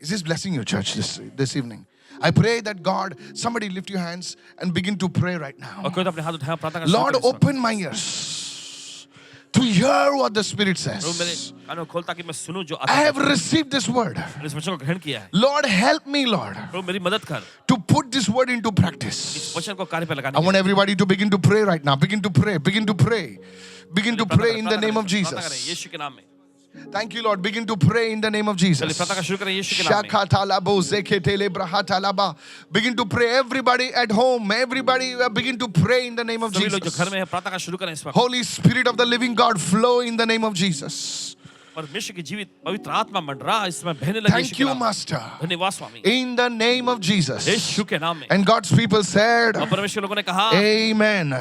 Is this blessing you, church, this evening? I pray that God, somebody lift your hands and begin to pray right now. और कोई तो अपने हाथ उठाया प्रार्थना कर Lord, शुरू करे इस वक्त। open my ears to hear what the Spirit प्रभु मेरे says. कानों को खोल ताकि मैं सुनूं जो I आत्मा have कहता received this word. है। इस वचन को ग्रहण किया है Lord, help me, Lord, प्रभु मेरी मदद कर to put this word into इस practice. वचन को कार्य पे लगाने I के want लिए। everybody to begin to pray right now. Begin to pray. Begin to pray. Begin to pray in the name of प्रार्थना करें Jesus. यीशु के नाम में Thank you, Lord. Begin to pray in the name of चलिए Jesus. प्रार्थना का शुरू करें यीशु के नाम में Shakatalabo zeketele brahatalaba. Begin to pray. Everybody at home, everybody begin to pray in the name of सभी लोग जो Jesus. घर में है प्रार्थना का शुरू करें इस वक्त Holy Spirit of the living God, flow in the name of Jesus. परमेश्वर की जीवित पवित्र आत्मा मंडरा इसमें बहने लगे यीशु Thank के you, नाम में। Master. धन्यवाद स्वामी, In the name of Jesus. यीशु के नाम में। And God's people said, और परमेश्वर लोगों ने कहा Amen.